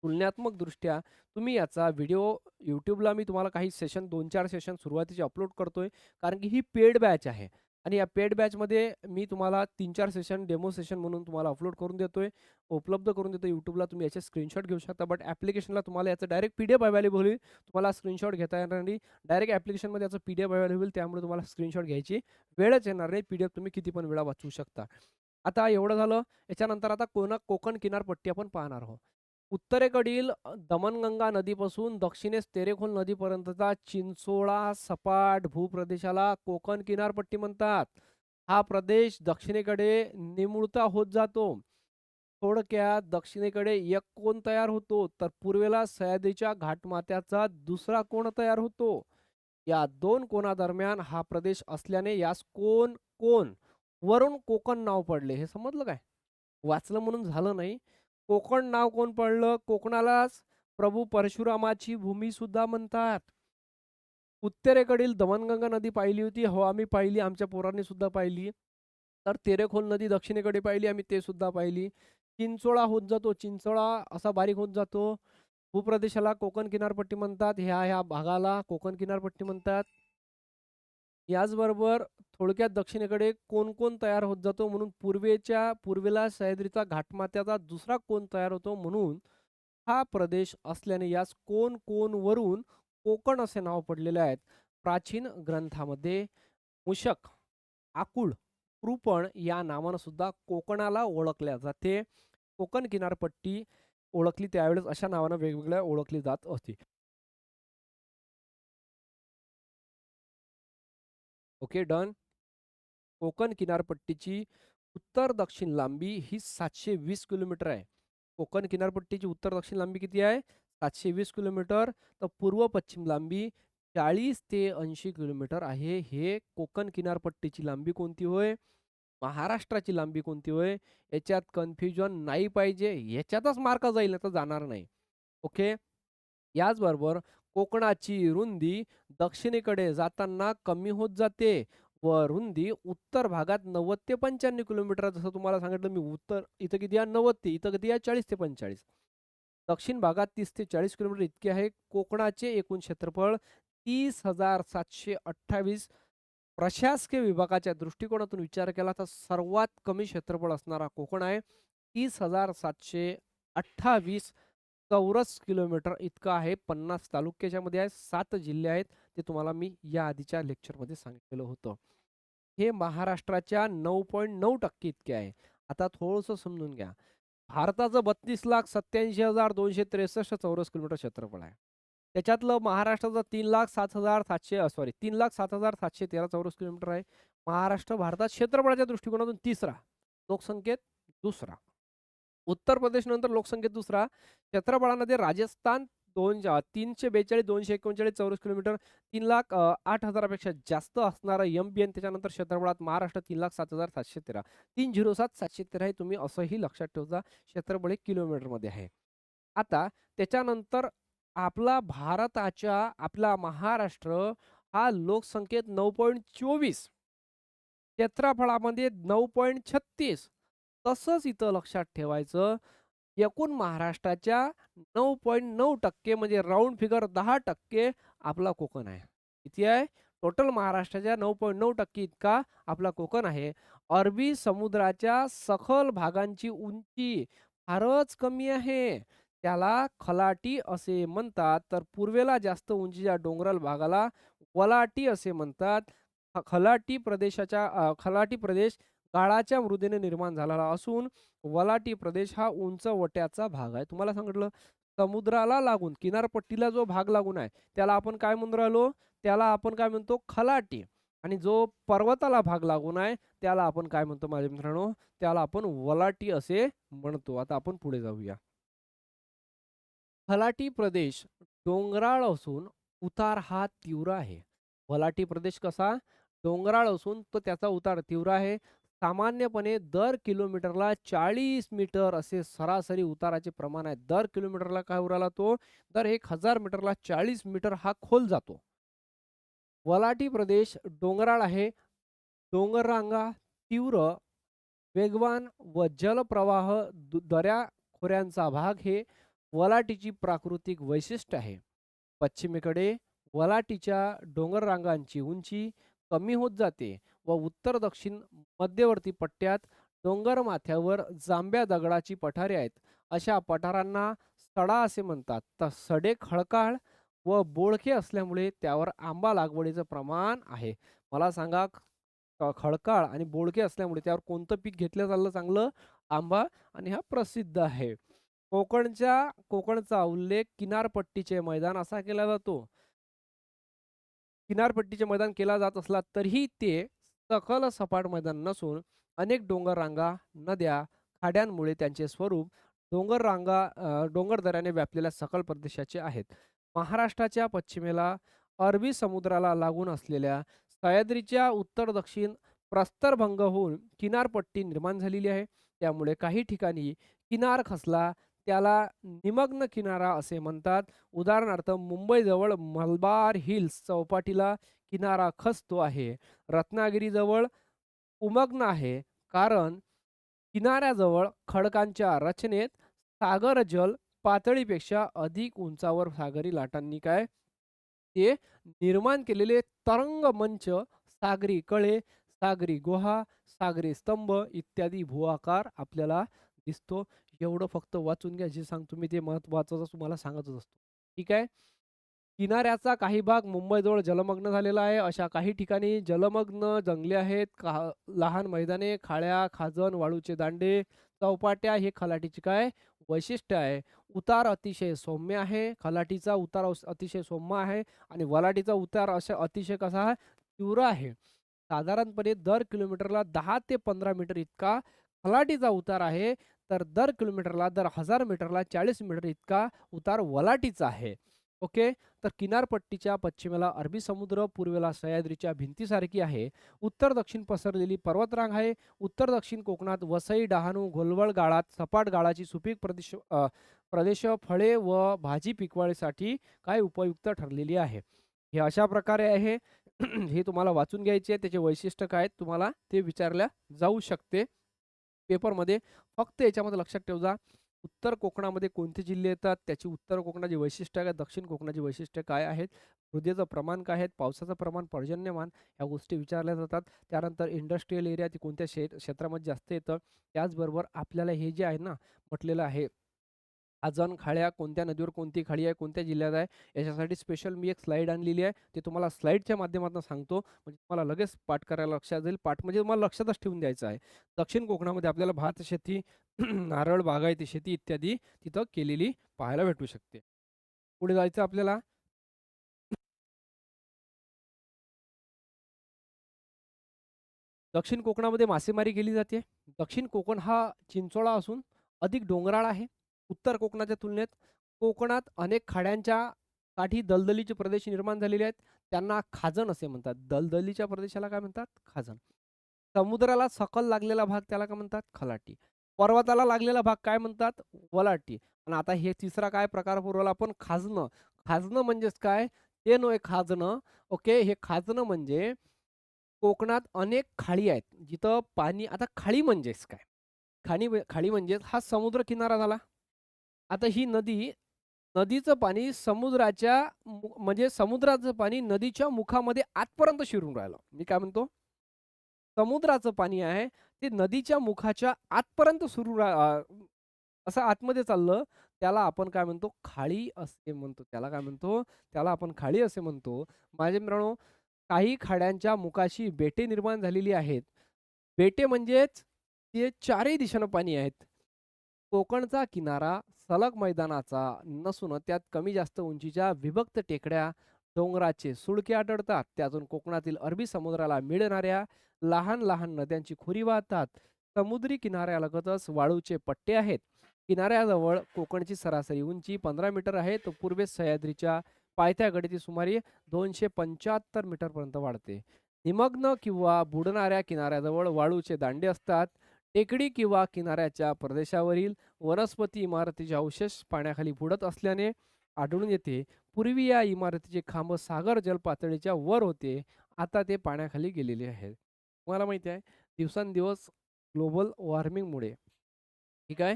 तुलनात्मकदृष्ट्या तुम्ही याचा व्हिडिओ YouTubeला मी तुम्हाला काही सेशन 2-4 सेशन सुरुवातीचे अपलोड करतोय. कारण की ही पेड बॅच आहे आणि या पेड बॅचमध्ये मी तुम्हाला 3-4 सेशन डेमो सेशन म्हणून तुम्हाला अपलोड करून देतोय. उपलब्ध करून देतो YouTubeला. तुम्ही याचे स्क्रीनशॉट घेऊ शकता. बट ॲप्लिकेशनला तुम्हाला याचं डायरेक्ट PDF अवेलेबल होईल. तुम्हाला स्क्रीनशॉट घेता येणार नाही. डायरेक्ट ॲप्लिकेशनमध्ये याचं PDF अवेलेबल होईल. त्यामुळे तुम्हाला स्क्रीनशॉट घ्यायची वेळच येणार नाही. PDF तुम्ही किती पण वेळा वाचू शकता. आता एवढं झालं. याच्यानंतर आता कोकण किनारपट्टी आपण पाहणार आहोत. उत्तरेकडील दमणगंगा नदीपासून दक्षिणेस तेरेखोल नदीपर्यंतचा चिंचोळा सपाट भूप्रदेशाला कोकण किनारपट्टी म्हणतात. हा प्रदेश दक्षिणेकडे निमुळता होत जातो. थोडक्यात दक्षिणेकडे एक कोन तयार होतो, तर पूर्वेला सह्याद्रीच्या घाटमाथ्याचा दुसरा कोन तयार होतो. या दोन कोनादरम्यान हा प्रदेश असल्याने यास कोण वरून कोकण नाव पडले. हे समजलं काय? वाचलं म्हणून झालं नाही. कोकण नाव कोण पडलं? कोकणालाच प्रभू परशुरामाची भूमी सुद्धा म्हणतात. उत्तरेकडील दमणगंगा नदी पाहिली होती. हो, आम्ही पाहिली. आमच्या पोरांनी सुद्धा पाहिली. तर तेरेखोल नदी दक्षिणेकडे पाहिली. आम्ही ते सुद्धा पाहिली. चिंचोळा होत जातो. चिंचोळा असा बारीक होत जातो. भूप्रदेशाला कोकण किनारपट्टी म्हणतात. ह्या भागाला कोकण किनारपट्टी म्हणतात. याचबरोबर थोडक्यात दक्षिणेकडे कोन तयार होत जातो म्हणून पूर्वेला सह्याद्रीचा घाटमाथ्याचा दुसरा कोन तयार होतो म्हणून हा प्रदेश असल्याने यास वरून कोकण असे नाव पडलेले आहेत. प्राचीन ग्रंथामध्ये मूषक, आकुळ, कृपण या नावानं सुद्धा कोकणाला ओळखल्या जाते. कोकण किनारपट्टी ओळखली त्यावेळेस अशा नावानं वेगवेगळ्या ओळखली जात होती. Okay, done. कोकण किनारपट्टीची उत्तर-दक्षिण लांबी ही 720 किलोमीटर आहे. कोकण किनारपट्टीची उत्तर-दक्षिण लांबी किती आहे? 720 किलोमीटर. तर पूर्व-पश्चिम लांबी 40 ते 80 किलोमीटर आहे. हे कोकण किनारपट्टीची लांबी कोणती होय? महाराष्ट्राची लांबी कोणती होय? याच्यात कन्फ्युजन नाही पाहिजे. याच्यातच मार्क जाईल, तर जाणार नाही. ओके. याचबरोबर कोकणाची रुंदी दक्षिणेकडे जाताना कमी होत जाते व रुंदी उत्तर भागात 90 ते 95 किलोमीटर जसं तुम्हाला सांगितलं मी उत्तर इथं किती आहे 90 ते इथं किती आहे 40 ते 45. दक्षिण भागात 30 ते 40 किलोमीटर इतके आहे. कोकणाचे एकूण क्षेत्रफळ 30,728 प्रशासकीय विभागाच्या दृष्टिकोनातून विचार केला तर सर्वात कमी क्षेत्रफळ असणारा कोकण आहे. 30,728 चौरस किलोमीटर इतकं आहे. 50 तालुक्याच्या मध्ये आहे. 7 जिल्हे आहेत. ते तुम्हाला मी या आधीच्या लेक्चरमध्ये सांगितलेलं होतं. हे महाराष्ट्राच्या 9.9% इतके आहे. आता थोडंसं समजून घ्या. भारताचं 32,87,263 चौरस किलोमीटर क्षेत्रफळ आहे. त्याच्यातलं महाराष्ट्राचं 3,07,700 सॉरी 3,07,713 चौरस किलोमीटर आहे. महाराष्ट्र भारतात क्षेत्रफळाच्या दृष्टिकोनातून तिसरा, लोकसंख्येत दुसरा. उत्तर प्रदेश नंतर लोकसंख्येत दुसरा. क्षेत्रफळामध्ये राजस्थान 342, 239 चौरस किलोमीटर, 3,08,000 पेक्षा जास्त असणारा MP आणि त्याच्यानंतर क्षेत्रफळात महाराष्ट्र 3,07,713. 3,07,713 हे तुम्ही असंही लक्षात ठेवता. क्षेत्रफळ हे किलोमीटरमध्ये आहे. आता त्याच्यानंतर आपला महाराष्ट्र हा लोकसंख्येत 9.24, क्षेत्रफळामध्ये 9.36. तसंच इथं लक्षात ठेवायचं, एकूण महाराष्ट्राच्या 9.9% म्हणजे राउंड फिगर 10% आपला कोकण आहे. किती आहे? टोटल महाराष्ट्राच्या 9.9% इतका आपला कोकण आहे. अरबी समुद्राच्या सखल भागांची उंची फारच कमी आहे. त्याला खलाटी असे म्हणतात. तर पूर्वेला जास्त उंचीच्या डोंगराळ भागाला वलाटी असे म्हणतात. खलाटी प्रदेश गाळाच्या मृदेने निर्माण झालेला असून वलाटी प्रदेश हा उंच वट्याचा भाग आहे. तुम्हाला सांगितलं समुद्राला लागून किनारपट्टीला जो भाग लागून आहे त्याला आपण काय म्हणून राहिलो? त्याला आपण काय म्हणतो? खलाटी. आणि जो पर्वताला भाग लागून आहे त्याला आपण काय म्हणतो माझ्या मित्रांनो? त्याला आपण वलाटी असे म्हणतो. आता आपण पुढे जाऊया. फलाटी प्रदेश डोंगराळ असून उतार हा तीव्र आहे. फलाटी प्रदेश कसा? डोंगराळ असून तो त्याचा उतार तीव्र आहे. सामान्यपणे दर किलोमीटरला 40 मीटर असे सरासरी उताराचे प्रमाण आहे. दर किलोमीटरला काय उराला तो? दर 1000 मीटरला 40 मीटर हा खोल जातो. वलाटी प्रदेश डोंगराळ आहे. डोंगररांगा तीव्र, वेगवान व जलप्रवाह दऱ्या खोऱ्यांचा भाग हे वलाटीची प्राकृतिक वैशिष्ट्य आहे. पश्चिमेकडे वलाटीच्या डोंगर रांगांची उंची कमी होत जाते व उत्तर दक्षिण मध्यवर्ती पट्ट्यात डोंगर माथ्यावर जांभ्या दगडाची पठारे आहेत. अशा पठारांना सडा असे म्हणतात. तर सडे खडकाळ व बोळके असल्यामुळे त्यावर आंबा लागवडीचं प्रमाण आहे. मला सांगा, खडकाळ आणि बोळके असल्यामुळे त्यावर कोणतं पीक घेतलं चाललं चांगलं? आंबा. आणि हा प्रसिद्ध आहे. कोकणचा उल्लेख किनारपट्टीचे मैदान असा केला जातो. किनारपट्टीचे मैदान केला जात असला तरीही ते सखल सपाट मैदान नसून अनेक डोंगर रांगा, नद्या, खाड्यांमुळे त्यांचे स्वरूप डोंगरदऱ्याने व्यापलेल्या सखल प्रदेशाचे आहेत. महाराष्ट्राच्या पश्चिमेला अरबी समुद्राला लागून असलेल्या सह्याद्रीच्या उत्तर दक्षिण प्रस्तरभंग होऊन किनारपट्टी निर्माण झालेली आहे. त्यामुळे काही ठिकाणी किनार खचला त्याला निमग्न किनारा असे म्हणतात. उदाहरणार्थ मुंबईजवळ मलबार हिल्स चौपाटीला किनारा खचतो आहे. रत्नागिरीजवळ उमग्न आहे, कारण किनाऱ्याजवळ खडकांच्या रचनेत सागर जल पातळीपेक्षा अधिक उंचावर सागरी लाटांनी काय ते निर्माण केलेले तरंग मंच, सागरी कळे, सागरी गुहा, सागरी स्तंभ इत्यादी भूआकार आपल्याला दिसतो. एवढं फक्त वाचून घ्या. जे सांगतो मी ते महत्वाचं तुम्हाला सांगतच असतो. ठीक आहे. किनाऱ्याचा काही भाग मुंबईजवळ जलमग्न झालेला आहे. अशा काही ठिकाणी जलमग्न जंगले आहेत. लहान मैदाने, खाड्या, खाजण, वाळूचे दांडे, चौपाट्या हे खलाटीचे काय वैशिष्ट्य आहे. उतार अतिशय सौम्य आहे. खलाटीचा उतार अतिशय सौम्य आहे आणि वलाटीचा उतार अशा अतिशय कसा आहे? तीव्र आहे. साधारणपणे दर किलोमीटरला 10 ते 15 मीटर इतका खलाटीचा उतार आहे. तर दर किलोमीटरला, दर 1000 मीटरला 40 मीटर इतका उतार वलाटीचा आहे. ओके. तर किनारपट्टीच्या पश्चिमेला अरबी समुद्र, पूर्वेला सह्याद्रीच्या भिंतीसारखी आहे. उत्तर दक्षिण पसरलेली पर्वतरांग आहे. उत्तर दक्षिण कोकणात वसई, डहाणू, घोलवड गाळात सपाट गाळाची सुपीक प्रदेश फळे व भाजी पिकवाळीसाठी काय उपयुक्त ठरलेली आहे. हे अशा प्रकारे आहे. हे तुम्हाला वाचून घ्यायचे आहे. त्याचे वैशिष्ट्य काय आहेत तुम्हाला ते विचारल्या जाऊ शकते पेपरमध्ये. फक्त याच्यामध्ये लक्षात ठेवा, उत्तर कोकणामध्ये कोणते जिल्हे येतात, त्याची उत्तर कोकणाची वैशिष्ट्य काय, दक्षिण कोकणाची वैशिष्ट्य काय आहेत, मृदेचं प्रमाण काय आहे, पावसाचं प्रमाण, पर्जन्यमान ह्या गोष्टी विचारल्या जातात. त्यानंतर इंडस्ट्रियल एरिया ती कोणत्या क्षेत्रामध्ये जास्त येतं. त्याचबरोबर आपल्याला हे जे आहे ना म्हटलेलं आहे, आजन खाड्या कोणत्या नदीवर कोणती खाडी आहे, कोणत्या जिल्ह्यात आहे, याच्यासाठी स्पेशल मी एक स्लाईड आणलेली आहे. ते तुम्हाला स्लाईडच्या माध्यमातून सांगतो, म्हणजे तुम्हाला लगेच पाठ करायला लक्षात जाईल. पाठ म्हणजे तुम्हाला लक्षातच ठेवून द्यायचं आहे. दक्षिण कोकणामध्ये आपल्याला भात शेती, नारळ बागायती शेती इत्यादी तिथं केलेली पाहायला भेटू शकते. पुढे जायचं आपल्याला. दक्षिण कोकणामध्ये मासेमारी केली जाते. दक्षिण कोकण हा चिंचोळा असून अधिक डोंगराळ आहे. उत्तर कोकणाच्या तुलनेत कोकणात अनेक खाड्यांच्या काठी दलदलीचे प्रदेश निर्माण झालेले आहेत. त्यांना खाजण असे म्हणतात. दलदलीच्या प्रदेशाला काय म्हणतात? खाजण. समुद्राला सखल लागलेला भाग त्याला काय म्हणतात? खलाटी. पर्वताला लागलेला भाग काय म्हणतात? वलाटी. आणि आता हे तिसरा काय प्रकार पुरवला आपण? खाजणं. खाजणं म्हणजेच काय? ते नव्हे खाजणं. ओके. हे खाजणं म्हणजे कोकणात अनेक खाडी आहेत. जिथं पाणी आता खाडी म्हणजेच काय? खाडी म्हणजे हा समुद्र किनारा झाला. आता ही नदीचं पाणी म्हणजे समुद्राचं पाणी नदीच्या मुखामध्ये आतपर्यंत शिरून राहिलं. मी काय म्हणतो? समुद्राचं पाणी आहे ते नदीच्या मुखाच्या आतपर्यंत असं आतमध्ये चाललं. त्याला आपण काय म्हणतो? खाडी असे म्हणतो. त्याला काय म्हणतो? त्याला आपण खाडी असे म्हणतो. माझे मित्रांनो, काही खाड्यांच्या मुखाशी बेटे निर्माण झालेली आहेत. बेटे म्हणजेच ते चारही दिशेनं पाणी आहेत. कोकणचा किनारा सलग मैदानाचा नसून त्यात कमी जास्त उंचीच्या विभक्त टेकड्या, डोंगराचे सुळके आढळतात. त्यातून कोकणातील अरबी समुद्राला मिळणाऱ्या लहान लहान नद्यांची खोरी वाहतात. समुद्री किनाऱ्यालगतच वाळूचे पट्टे आहेत. किनाऱ्याजवळ कोकणची सरासरी उंची 15 मीटर आहे, तर पूर्वेस सह्याद्रीच्या पायथ्याकडे ती सुमारे 275 मीटरपर्यंत वाढते. निमग्न किंवा बुडणाऱ्या किनाऱ्याजवळ वाळूचे दांडे असतात. टेकडी किंवा किनाऱ्याच्या प्रदेशावरील वनस्पती इमारतीचे अवशेष पाण्याखाली बुडत असल्याने आढळून येते. पूर्वी या इमारतीचे खांब सागर जलपातळीच्या वर होते. आता ते पाण्याखाली गेलेले आहेत. तुम्हाला माहिती आहे, दिवसेंदिवस ग्लोबल वॉर्मिंगमुळे ठीक आहे,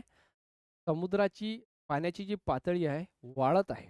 समुद्राची पाण्याची जी पातळी आहे वाढत आहे.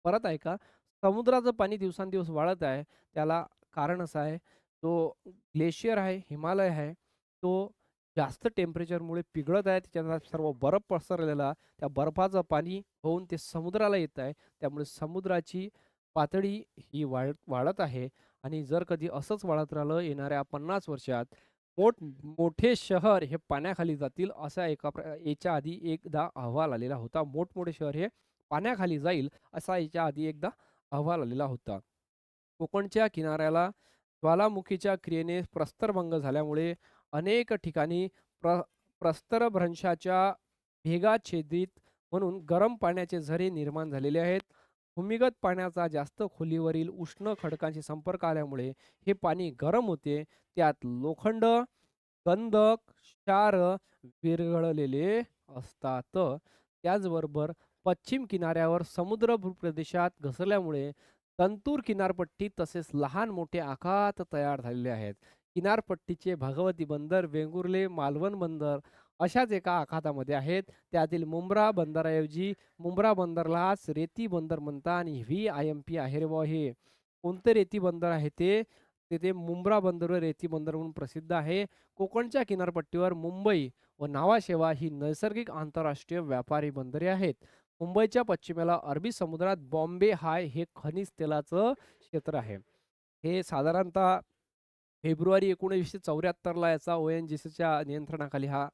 परत आहे का? समुद्राचं पाणी दिवसेंदिवस वाढत आहे. त्याला कारण असं आहे, तो ग्लेशियर आहे, हिमालय आहे, तो जास्त टेम्परेचरमुळे पिघळत आहे. त्याच्यात सर्व बर्फ पसरलेला, त्या बर्फाचं पाणी होऊन ते समुद्राला येत आहे. त्यामुळे समुद्राची पातळी ही वाढत आहे. आणि जर कधी असंच वाढत राहिलं येणाऱ्या 50 वर्षात मोठे शहर हे पाण्याखाली जातील, असा याच्या आधी एकदा अहवाल आलेला होता. मोठमोठे शहर हे पाण्याखाली जाईल, असा याच्या आधी एकदा अहवाल आलेला होता. कोकणच्या किनाऱ्याला ज्वालामुखीच्या क्रियेने प्रस्तरभंग झाल्यामुळे अनेक ठिकाणी प्रस्तरभ्रंशाच्या भेगा छेदित म्हणून गरम पाण्याचे झरे निर्माण झालेले आहेत. भूमिगत पाण्याचा जास्त खोलीवरील उष्ण खडकांशी संपर्क आल्यामुळे हे पाणी गरम होते. त्यात लोखंड, गंधक, क्षार विरघळलेले असतात. त्याचबरोबर पश्चिम किनाऱ्यावर समुद्र भूप्रदेशात घसरल्यामुळे तंतूर किनारपट्टी तसेच लहान मोठे आखात तयार झालेले आहेत. किनारपट्टीचे भगवती बंदर, वेंगुर्ले, मालवण बंदर अशाच एका आखातामध्ये आहेत. त्यातील मुंब्रा बंदराऐवजी मुंब्रा बंदरलाच रेती बंदर म्हणतात आणि VIMP आहे रे बुवा हे. कोणतं रेती बंदर आहे ते? ते मुंब्रा बंदर व रेती बंदर म्हणून प्रसिद्ध आहे. कोकणच्या किनारपट्टीवर मुंबई व नावाशेवा ही नैसर्गिक आंतरराष्ट्रीय व्यापारी बंदरे आहेत. मुंबईच्या पश्चिमेला अरबी समुद्रात बॉम्बे हाय हे खनिज तेलाचं क्षेत्र आहे. हे साधारणतः फेब्रुवारी 1974ला याचा ONGCच्या नियंत्रणाखाली हा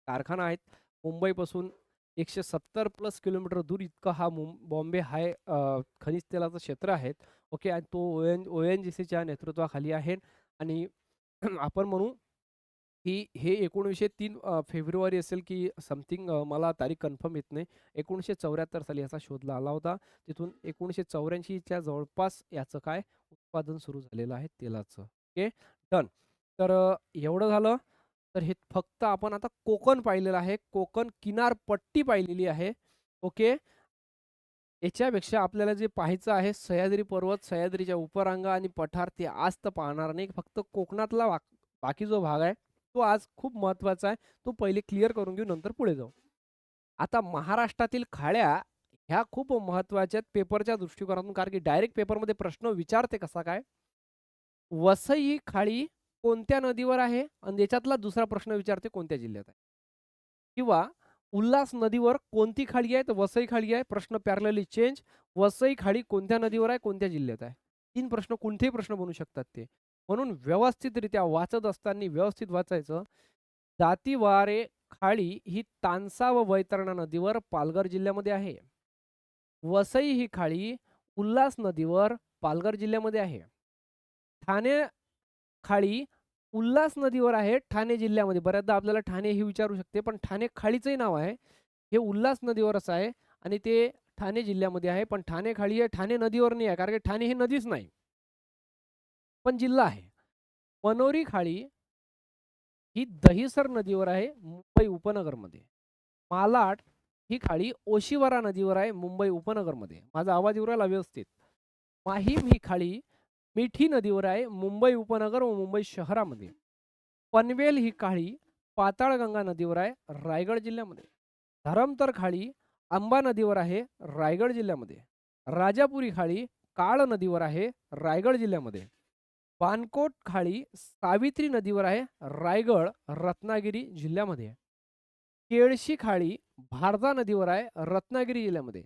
कारखाना आहे. मुंबईपासून 170 प्लस किलोमीटर दूर इतका हा बॉम्बे हाय खनिज तेलाचं क्षेत्र आहे. ओके. आणि तो ONGCच्या नेतृत्वाखाली आहे. आणि आपण म्हणू की हे 1903 फेब्रुवारी असेल की समथिंग, मला तारीख कन्फर्म येत नाही. 1974 साली याचा शोध आला होता. तिथून 1984च्या जवळपास याचं काय उत्पादन सुरू झालेलं आहे तेलाचं. ओके. डन. तर एवढं झालं. तर हे फक्त आपण आता कोकण पाहिलेलं आहे. कोकण किनारपट्टी पाहिलेली आहे. ओके. याच्यापेक्षा आपल्याला जे पाहायचं आहे सह्याद्री पर्वत, सह्याद्रीच्या उपरांगा आणि पठार ते आज तर पाहणार नाही. फक्त कोकणातला बाकी जो भाग आहे तो आज खूप महत्त्वाचा आहे. तो पहिले क्लिअर करून घेऊ, नंतर पुढे जाऊ. आता महाराष्ट्रातील खाड्या ह्या खूप महत्त्वाच्या आहेत पेपरच्या दृष्टिकोनातून, कारण की डायरेक्ट पेपरमध्ये प्रश्न विचारते कसा काय. वसई ही खाडी कोणत्या नदीवर आहे आणि याच्यातला दुसरा प्रश्न विचारते कोणत्या जिल्ह्यात आहे. किंवा उल्हास नदीवर कोणती खाडी आहे? तर वसई खाडी आहे. प्रश्न पॅरलली चेंज. वसई खाडी कोणत्या नदीवर आहे, कोणत्या जिल्ह्यात आहे? 3 प्रश्न, कोणतेही प्रश्न बनू शकतात ते. म्हणून व्यवस्थितरित्या वाचत असताना व्यवस्थित वाचायचं. दातीवारे खाडी ही तानसा व वैतरणा नदीवर पालघर जिल्ह्यामध्ये आहे. वसई ही खाडी उल्हास नदीवर पालघर जिल्ह्यामध्ये आहे. ठाणे खाडी उल्हास नदीवर आहे ठाणे जिल्ह्यामध्ये. बऱ्याचदा आपल्याला ठाणे हे विचारू शकते, पण ठाणे खाडीचंही नाव आहे. हे उल्हास नदीवरच आहे आणि ते ठाणे जिल्ह्यामध्ये आहे. पण ठाणे खाडी आहे, ठाणे नदीवर नाही आहे, कारण की ठाणे हे नदीच नाही, पण जिल्हा आहे. मनोरी खाडी ही दहिसर नदीवर आहे, मुंबई उपनगरमध्ये. मालाड ही खाडी ओशिवरा नदीवर आहे, मुंबई उपनगरमध्ये. माझा आवाज येऊ राहिला व्यवस्थित? माहीम ही खाडी मिठी नदीवर आहे, मुंबई उपनगर व मुंबई शहरामध्ये. पनवेल ही खाडी पाताळगंगा नदीवर आहे, रायगड जिल्ह्यामध्ये. धरमतर खाडी अंबा नदीवर आहे, रायगड जिल्ह्यामध्ये. राजापुरी खाडी काळ नदीवर आहे, रायगड जिल्ह्यामध्ये. बाणकोट खाडी सावित्री नदीवर आहे, रायगड रत्नागिरी जिल्ह्यामध्ये. केळशी खाडी भारदा नदीवर आहे, रत्नागिरी जिल्ह्यामध्ये.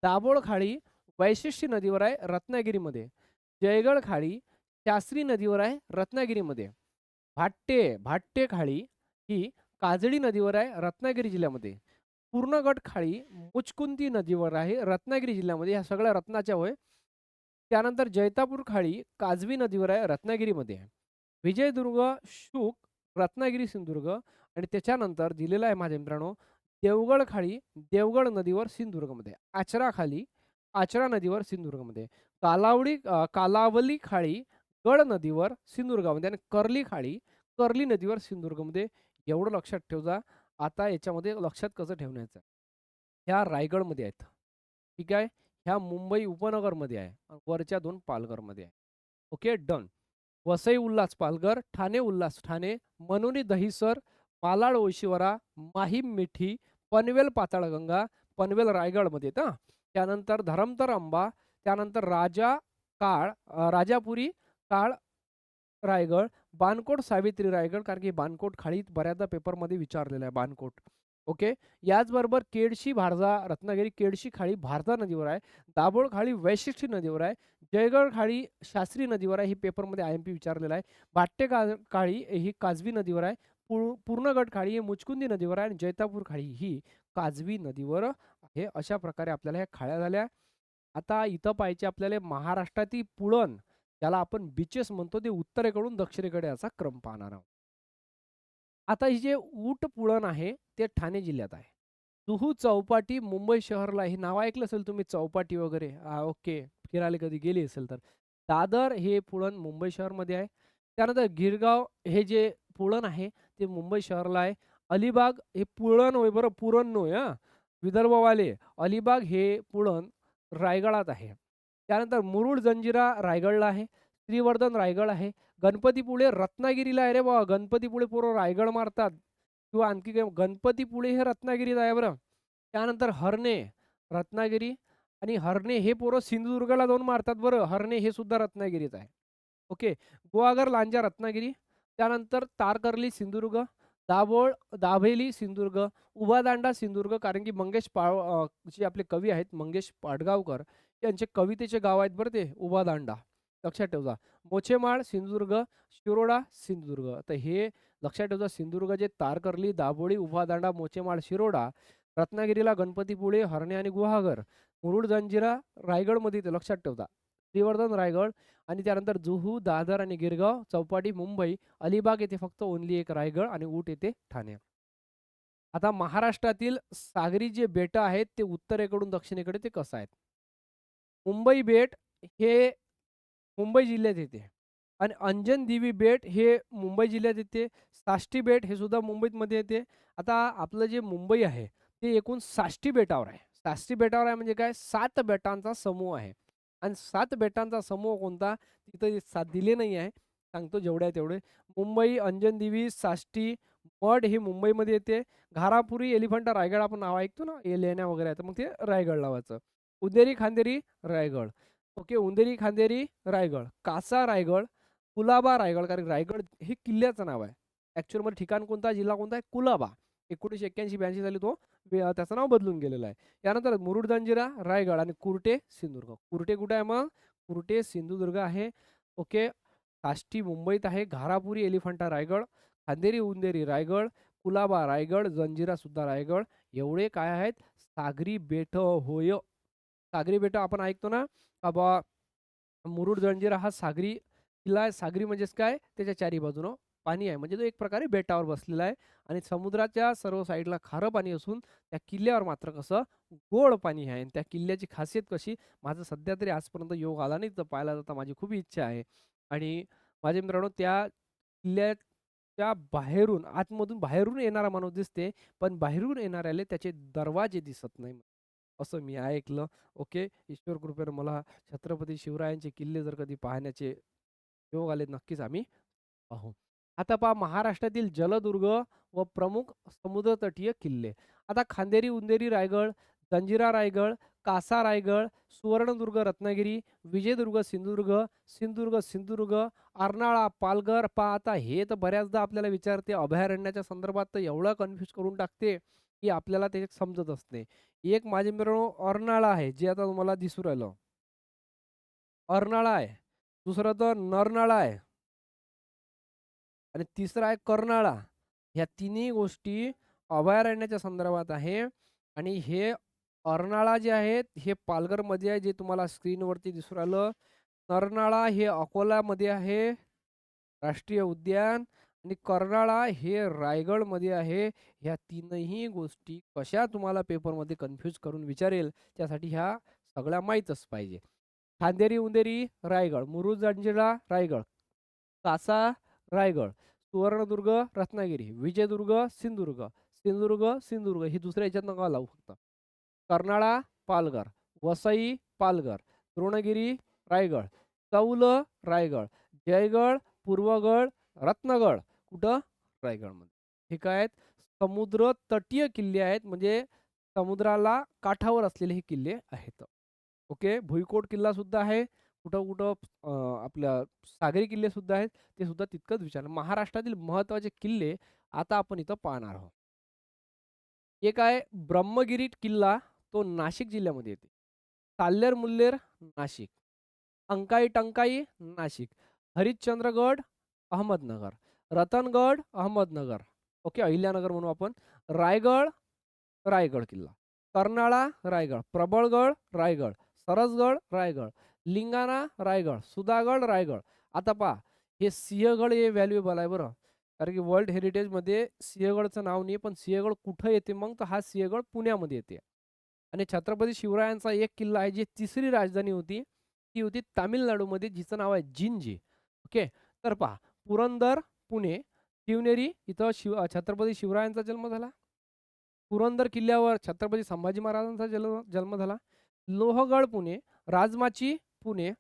दाभोळ खाडी वैशिष्ट्य नदीवर आहे, रत्नागिरीमध्ये. जयगड खाडी शास्त्री नदीवर आहे, रत्नागिरीमध्ये. भाट्टे खाडी ही काजळी नदीवर आहे, रत्नागिरी जिल्ह्यामध्ये. पूर्णगड खाडी मुचकुंदी नदीवर आहे, रत्नागिरी जिल्ह्यामध्ये. ह्या सगळ्या रत्नाच्या होय. त्यानंतर जैतापूर खाडी काजवी नदीवर आहे, रत्नागिरीमध्ये. विजयदुर्ग शुक रत्नागिरी सिंधुदुर्ग आणि त्याच्यानंतर दिलेला आहे माझ्या मित्रांनो देवगड खाडी देवगड नदीवर सिंधुदुर्गमध्ये. आचरा खाली आचरा नदीवर सिंधुदुर्गमध्ये. कालावली खाडी गड नदीवर सिंधुदुर्गामध्ये आणि कर्ली खाडी कर्ली नदीवर सिंधुदुर्गमध्ये. एवढं लक्षात ठेवजा. आता याच्यामध्ये लक्षात कसं ठेवण्याचं, ह्या रायगडमध्ये आहेत, ठीक आहे. ह्या मुंबई उपनगरमध्ये आहे आणि वरच्या दोन पालघरमध्ये आहे. Okay done. वसई उल्हास पालघर, ठाणे उल्हास ठाणे, मनोरी दहिसर, मालाड ओशिवरा, माहीम मिठी, पनवेल पाताळगंगा, पनवेल रायगडमध्ये येतं. त्यानंतर धरमतर अंबा, त्यानंतर राजापुरी काळ रायगड, बाणकोट सावित्री रायगड, कारण की बाणकोट खाडी बऱ्याचदा पेपरमध्ये विचारलेलं आहे बाणकोट. ओके. याचबरोबर केडशी भारजा रत्नागिरी केडशी खाडी भारदा नदीवर आहे. दाभोळ खाडी वैशिष्ट्य नदीवर आहे. जयगड खाडी शास्त्री नदीवर आहे, ही पेपरमध्ये IMP विचारलेला आहे. काळी ही काजवी नदीवर आहे. पूर्णगड खाडी ही मुचकुंदी नदीवर आहे आणि जैतापूर खाडी ही काजवी नदीवर आहे. अशा प्रकारे आपल्याला ह्या खाड्या झाल्या. आता इथं पाहिजे आपल्याला महाराष्ट्रातील पुळण, ज्याला आपण बीचेस म्हणतो, ते उत्तरेकडून दक्षिणेकडे असा क्रम पाहणार आहोत. आता ही जे ऊट पुळण आहे ते ठाणे जिल्ह्यात आहे. जुहू चौपाटी मुंबई शहरला, हे नाव ऐकलं असेल तुम्ही, चौपाटी वगैरे. ओके, फिरायला कधी गेली असेल तर. दादर हे पुळण मुंबई शहरमध्ये आहे. त्यानंतर गिरगाव हे जे पुळण आहे ते मुंबई शहरला आहे. अलिबाग हे पुळण होय बरं, पुरण नोय हा, विदर्भवाले. अलिबाग हे पुळण रायगडात आहे. त्यानंतर मुरुड जंजिरा रायगडला आहे. श्रीवर्धन रायगड आहे. गणपतीपुळे रत्नागिरीला आहे रे बाबा. गणपतीपुळे पोरं रायगड मारतात किंवा आणखी काही. गणपतीपुळे हे रत्नागिरीत आहे बरं. त्यानंतर हरणे रत्नागिरी आणि हरणे हे पोरं सिंधुदुर्गला जाऊन मारतात बरं. हरणे हे सुद्धा रत्नागिरीत आहे. ओके. गुहागर लांजा रत्नागिरी. त्यानंतर तारकर्ली सिंधुदुर्ग. दाभोळ दाभेली सिंधुदुर्ग. उभादांडा सिंधुदुर्ग, कारण की जे आपले कवी आहेत मंगेश पाडगावकर यांचे कवितेचे गाव आहेत बरं ते उभादांडा. लक्षात ठेवा. मोछेमाळ सिंधुदुर्ग, शिरोडा सिंधुदुर्ग. तर हे लक्षात ठेवा, सिंधुदुर्ग जे तारकर्ली, दाभोळी, उभादांडा, मोछेमाळ, शिरोडा. रत्नागिरीला गणपतीपुळे, हरणे आणि गुहागर. मुरुड जंजिरा रायगडमध्ये ते लक्षात ठेवता. श्रीवर्धन रायगड आणि त्यानंतर जुहू, दादर आणि गिरगाव, चौपाटी मुंबई, अलिबाग येथे फक्त ओनली एक रायगड आणि ऊट येथे ठाणे. आता महाराष्ट्रातील सागरी जे बेटं आहेत ते उत्तरेकडून दक्षिणेकडे ते कसं आहेत. मुंबई बेट हे मुंबई जिल्ह्यात येते आणि अंजन देवी बेट हे मुंबई जिल्ह्यात येते. साष्टी बेट हे सुद्धा मुंबईमध्ये येते. आता आपलं जे मुंबई आहे ते एकूण साष्टी बेटावर आहे. साष्टी बेटावर आहे म्हणजे काय, 7 बेटांचा समूह आहे. आणि 7 बेटांचा समूह कोणता, तिथं सात दिले नाही आहे, सांगतो जेवढे आहे तेवढे. मुंबई, अंजन देवी, साष्टी, मड हे मुंबईमध्ये येते. घारापुरी, एलिफंटा रायगड आपण नाव ऐकतो ना, लेण्या वगैरे आहे, तर मग ते रायगड लावायचं. उदेरी खांदेरी रायगड. ओके. उंदेरी खांदेरी रायगड. कासा रायगड. कुलाबा रायगड, कारण रायगड हे किल्ल्याचं नाव आहे. ॲक्च्युअलमध्ये ठिकाण कोणता, जिल्हा कोणता आहे, कुलाबा. 1981-82 साली तो त्याचं नाव बदलून गेलेलं आहे. यानंतर मुरुड जंजिरा रायगड आणि कुर्टे सिंधुदुर्ग. कुर्टे कुठे आहे मग, कुर्टे सिंधुदुर्ग आहे. ओके. काष्टी मुंबईत आहे. घारापुरी एलिफंटा रायगड. खांदेरी उंदेरी रायगड. कुलाबा रायगड. जंजिरा सुद्धा रायगड. एवढे काय आहेत, सागरी बेट होय. सागरी बेट आपण ऐकतो ना, बाबा मुरुड जंजिरा हा सागरी किल्ला आहे. सागरी म्हणजेच काय, त्याच्या चारी बाजूनं पाणी आहे म्हणजे तो एक प्रकारे बेटावर बसलेला आहे आणि समुद्राच्या सर्व साईडला खारं पाणी असून त्या किल्ल्यावर मात्र कसं गोड पाणी आहे आणि त्या किल्ल्याची खासियत कशी माझं सध्या तरी आजपर्यंत योग आला नाही तर पाहायला जाता माझी खूप इच्छा आहे आणि माझ्या मित्रांनो त्या किल्ल्याच्या बाहेरून आतमधून बाहेरून येणारा माणूस दिसते पण बाहेरून येणाऱ्याला त्याचे दरवाजे दिसत नाही असं मी ऐकलं. ओके. ईश्वर कृपेने मला छत्रपती शिवरायांचे किल्ले जर कधी पाहण्याचे योग आले नक्कीच आम्ही पाहू. आता पहा महाराष्ट्रातील जलदुर्ग व प्रमुख समुद्रतटीय किल्ले. आता खांदेरी उंदेरी रायगड, जंजिरा रायगड, कासा रायगड, सुवर्णदुर्ग रत्नागिरी, विजयदुर्ग सिंधुदुर्ग, सिंधुदुर्ग सिंधुदुर्ग, अर्नाळा पालघर. पहा आता हे तर बऱ्याचदा आपल्याला विचारते अभयारण्याच्या संदर्भात तर एवढं कन्फ्यूज करून टाकते की आपल्याला ते समजतच नाही. एक माझे मित्रांनो अर्नाळा आहे जे आता तुम्हाला दिसू राहिलं. अर्नाळा आहे. दुसरं तर नरनाळा आहे. आणि तिसरा आहे कर्नाळा. ह्या तिन्ही गोष्टी अभयारण्याच्या संदर्भात आहे आणि हे अर्नाळा जे आहेत हे पालघरमध्ये आहे जे तुम्हाला स्क्रीनवरती दिसून राहिलं. नरनाळा हे अकोलामध्ये आहे राष्ट्रीय उद्यान आणि कर्नाळा हे रायगडमध्ये आहे. ह्या तीनही गोष्टी कशा तुम्हाला पेपरमध्ये कन्फ्यूज करून विचारेल त्यासाठी ह्या सगळ्या माहीतच पाहिजे. खांदेरी उंदेरी रायगड, मुरुड जंजिरा रायगड, कासा रायगड, सुवर्णदुर्ग रत्नागिरी, विजयदुर्ग सिंधुदुर्ग, सिंधुदुर्ग सिंधुदुर्ग ही दुसऱ्या ह्याच्यात नका लावू फक्त. कर्नाळा पालघर, वसई पालघर, द्रोणगिरी रायगड, चौल रायगड, जयगड पूर्वगड रत्नगड कुठं रायगडमध्ये. हे काय आहेत समुद्र तटीय किल्ले आहेत म्हणजे समुद्राला काठावर असलेले हे किल्ले आहेत. ओके. भुईकोट किल्ला सुद्धा आहे. कुठं कुठं आपल्या सागरी किल्ले सुद्धा आहेत ते सुद्धा तितकंच विचारलं. महाराष्ट्रातील महत्त्वाचे किल्ले आता आपण इथं पाहणार आहोत. एक आहे ब्रह्मगिरी किल्ला तो नाशिक जिल्ह्यामध्ये येते. साल्हेर मुल्हेर नाशिक, अंकाई टंकाई नाशिक, हरिश्चंद्रगड अहमदनगर, रतनगड अहमदनगर, ओके अहिल्यानगर म्हणू आपण, रायगड रायगड किल्ला, कर्नाळा रायगड, प्रबळगड रायगड, सरसगड रायगड, लिंगाणा रायगड, सुधागड रायगड. आता पहा हे सिंहगड हे व्हॅल्युएबल आहे बरं कारण की वर्ल्ड हेरिटेजमध्ये सिंहगडचं नाव नाही पण सिंहगड कुठं येते मग तर हा सिंहगड पुण्यामध्ये येते. आणि छत्रपती शिवरायांचा एक किल्ला आहे जी तिसरी राजधानी होती ती होती तामिळनाडूमध्ये जिचं नाव आहे जिंजी. ओके. तर पहा पुरंदर पुणे शिवनेरी इथं छत्रपती शिवरायांचा जन्म झाला. पुरंदर किल्ल्यावर छत्रपती संभाजी महाराजांचा जन्म झाला. लोहगड पुणे, राजमाची पुणे,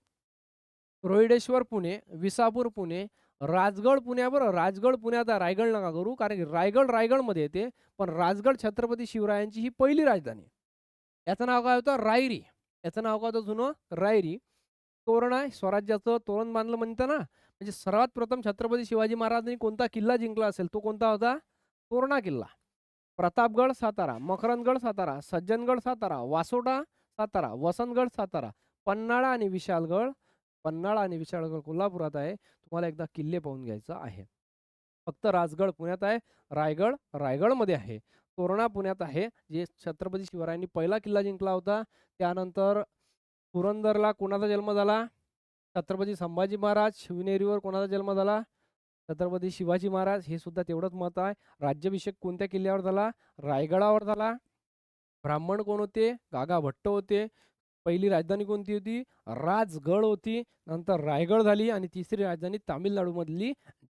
रोहिडेश्वर पुणे, विसापूर पुणे, राजगड पुण्यावर राजगड पुण्यात रायगड नका करू कारण की रायगड रायगडमध्ये येते पण राजगड छत्रपती शिवरायांची ही पहिली राजधानी. याचं नाव काय होतं रायरी. याचं नाव काय होतं जुनं रायरी. तोरण आहे स्वराज्याचं तोरण बांधलं म्हणतं ना म्हणजे सर्वात प्रथम छत्रपती शिवाजी महाराजांनी कोणता किल्ला जिंकला असेल तो कोणता होता तोरणा किल्ला. प्रतापगड सातारा, मकरंदगड सातारा, सज्जनगड सातारा, वासोटा सातारा, वसंतगड सातारा, पन्हाळा आणि विशाळगड. पन्हाळा आणि विशाळगड कोल्हापुरात आहे. तुम्हाला एकदा किल्ले पाहून घ्यायचं आहे. फक्त राजगड पुण्यात आहे, रायगड रायगडमध्ये आहे, तोरणा पुण्यात आहे जे छत्रपती शिवरायांनी पहिला किल्ला जिंकला होता. त्यानंतर पुरंदरला कोणाचा जन्म झाला छत्रपती संभाजी महाराज. शिवनेरीवर कोणाचा जन्म झाला छत्रपती शिवाजी महाराज. हे सुद्धा तेवढंच मत आहे. राज्याभिषेक कोणत्या किल्ल्यावर झाला रायगडावर झाला. ब्राह्मण कोण होते गागा भट्ट होते. पहिली राजधानी कोणती होती राजगड होती. नंतर रायगड झाली आणि तिसरी राजधानी तामिळनाडूमधली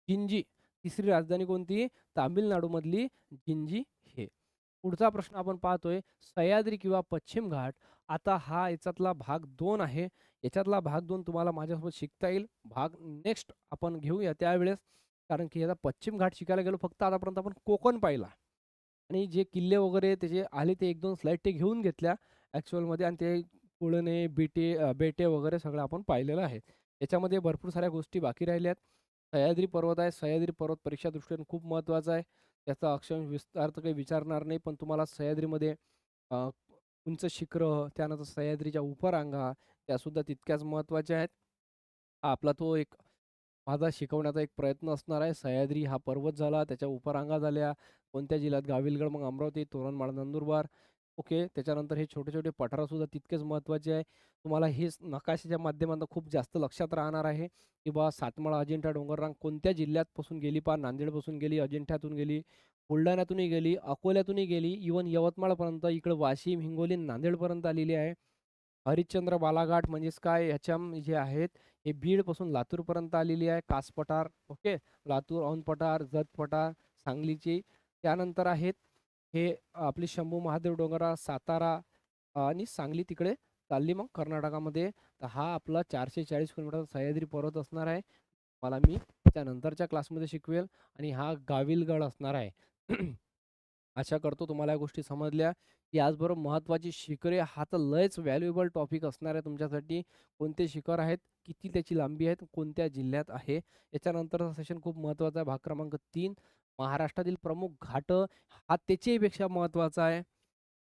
जिंजी. तिसरी राजधानी कोणती तामिळनाडूमधली जिंजी. हे पुढचा प्रश्न आपण पाहतोय सह्याद्री किंवा पश्चिम घाट. आता हा याच्यातला भाग 2 आहे. याच्यातला भाग 2 तुम्हाला माझ्यासोबत शिकता येईल. भाग नेक्स्ट आपण घेऊया त्यावेळेस कारण की याचा पश्चिम घाट शिकायला गेलो फक्त आतापर्यंत आपण कोकण पाहिला आणि जे किल्ले वगैरे त्याचे आले ते 1-2 स्लाईड ते घेऊन घेतल्या ॲक्च्युअलमध्ये आणि ते पुळणे बेटे वगैरे सगळं आपण पाहिलेलं आहे. याच्यामध्ये भरपूर साऱ्या गोष्टी बाकी राहिल्यात. सह्याद्री पर्वत आहे. सह्याद्री पर्वत परीक्षा दृष्टीने खूप महत्त्वाचा आहे. त्याचा अक्षांश विस्तार तर काही विचारणार नाही पण तुम्हाला सह्याद्रीमध्ये अ, उंच शिखरं त्यानंतर सह्याद्रीच्या उपरांगा त्यासुद्धा तितक्याच महत्त्वाच्या आहेत. हा आपला तो एक माझा शिकवण्याचा एक प्रयत्न असणार आहे. सह्याद्री हा पर्वत झाला त्याच्या उपरांगा झाल्या कोणत्या जिल्ह्यात गाविलगड मग अमरावती तोरणमाळ नंदुरबार. ओके. त्याच्यानंतर हे छोटे-छोटे पठारसुद्धा तितकेच महत्त्वाचे आहे. तुम्हाला हे नकाशाच्या माध्यमातून खूप जास्त लक्षात राहणार आहे, की बा सातमाळा, अजिंठा डोंगररांग कोणत्या जिल्ह्यातपासून गेली, पहा नांदेडपासून गेली, अजिंठ्यातून गेली, बुलढाण्यातूनही गेली, अकोल्यातूनही गेली, इव्हन यवतमाळपर्यंत, इकडं वाशिम, हिंगोली, नांदेडपर्यंत आलेली आहे. हरिश्चंद्र बालाघाट म्हणजेच काय ह्याच्या जे आहेत हे बीडपासून लातूरपर्यंत आलेली आहे. कास पठार, ओके. लातूर, औंध पठार, जत पठार, सांगलीची. त्यानंतर आहेत हे आपली शंभू महादेव डोंगरा, सातारा आणि सांगली तिकडे चालली मग कर्नाटकामध्ये. तर हा आपला 440 किलोमीटर सह्याद्री पर्वत असणार आहे. मला मी त्यानंतरच्या क्लासमध्ये शिकवेल आणि हा गाविलगड असणार आहे. आशा करतो तुम्हाला या गोष्टी समजल्या. याचबरोबर महत्त्वाची शिखरे हा तर लयच व्हॅल्युएबल टॉपिक असणार आहे तुमच्यासाठी. कोणते शिखर आहेत, किती त्याची लांबी आहे, कोणत्या जिल्ह्यात आहे. याच्यानंतरचा सेशन खूप महत्त्वाचा आहे. भाग क्रमांक 3 महाराष्ट्रातील प्रमुख घाट हा त्याच्याही पेक्षा महत्त्वाचा आहे.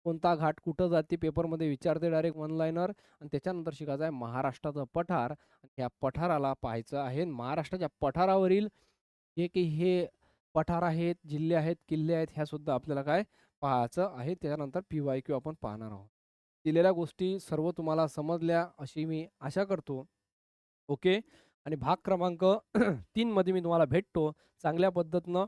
कोणता घाट कुठं जाते पेपरमध्ये विचारते डायरेक्ट वन लाईनर. आणि त्याच्यानंतर शिकायचं आहे महाराष्ट्राचं पठार. आणि या पठाराला पाहायचं आहे महाराष्ट्राच्या पठारावरील जे काही हे पठार आहेत, जिल्हे आहेत, किल्ले आहेत, ह्या सुद्धा आपल्याला काय पाहायचं आहे. त्याच्यानंतर PYQ आपण पाहणार आहोत. दिलेल्या गोष्टी सर्व तुम्हाला समजल्या अशी मी आशा करतो. ओके. आणि भाग क्रमांक 3 मध्ये मी तुम्हाला भेटतो चांगल्या पद्धतीनं.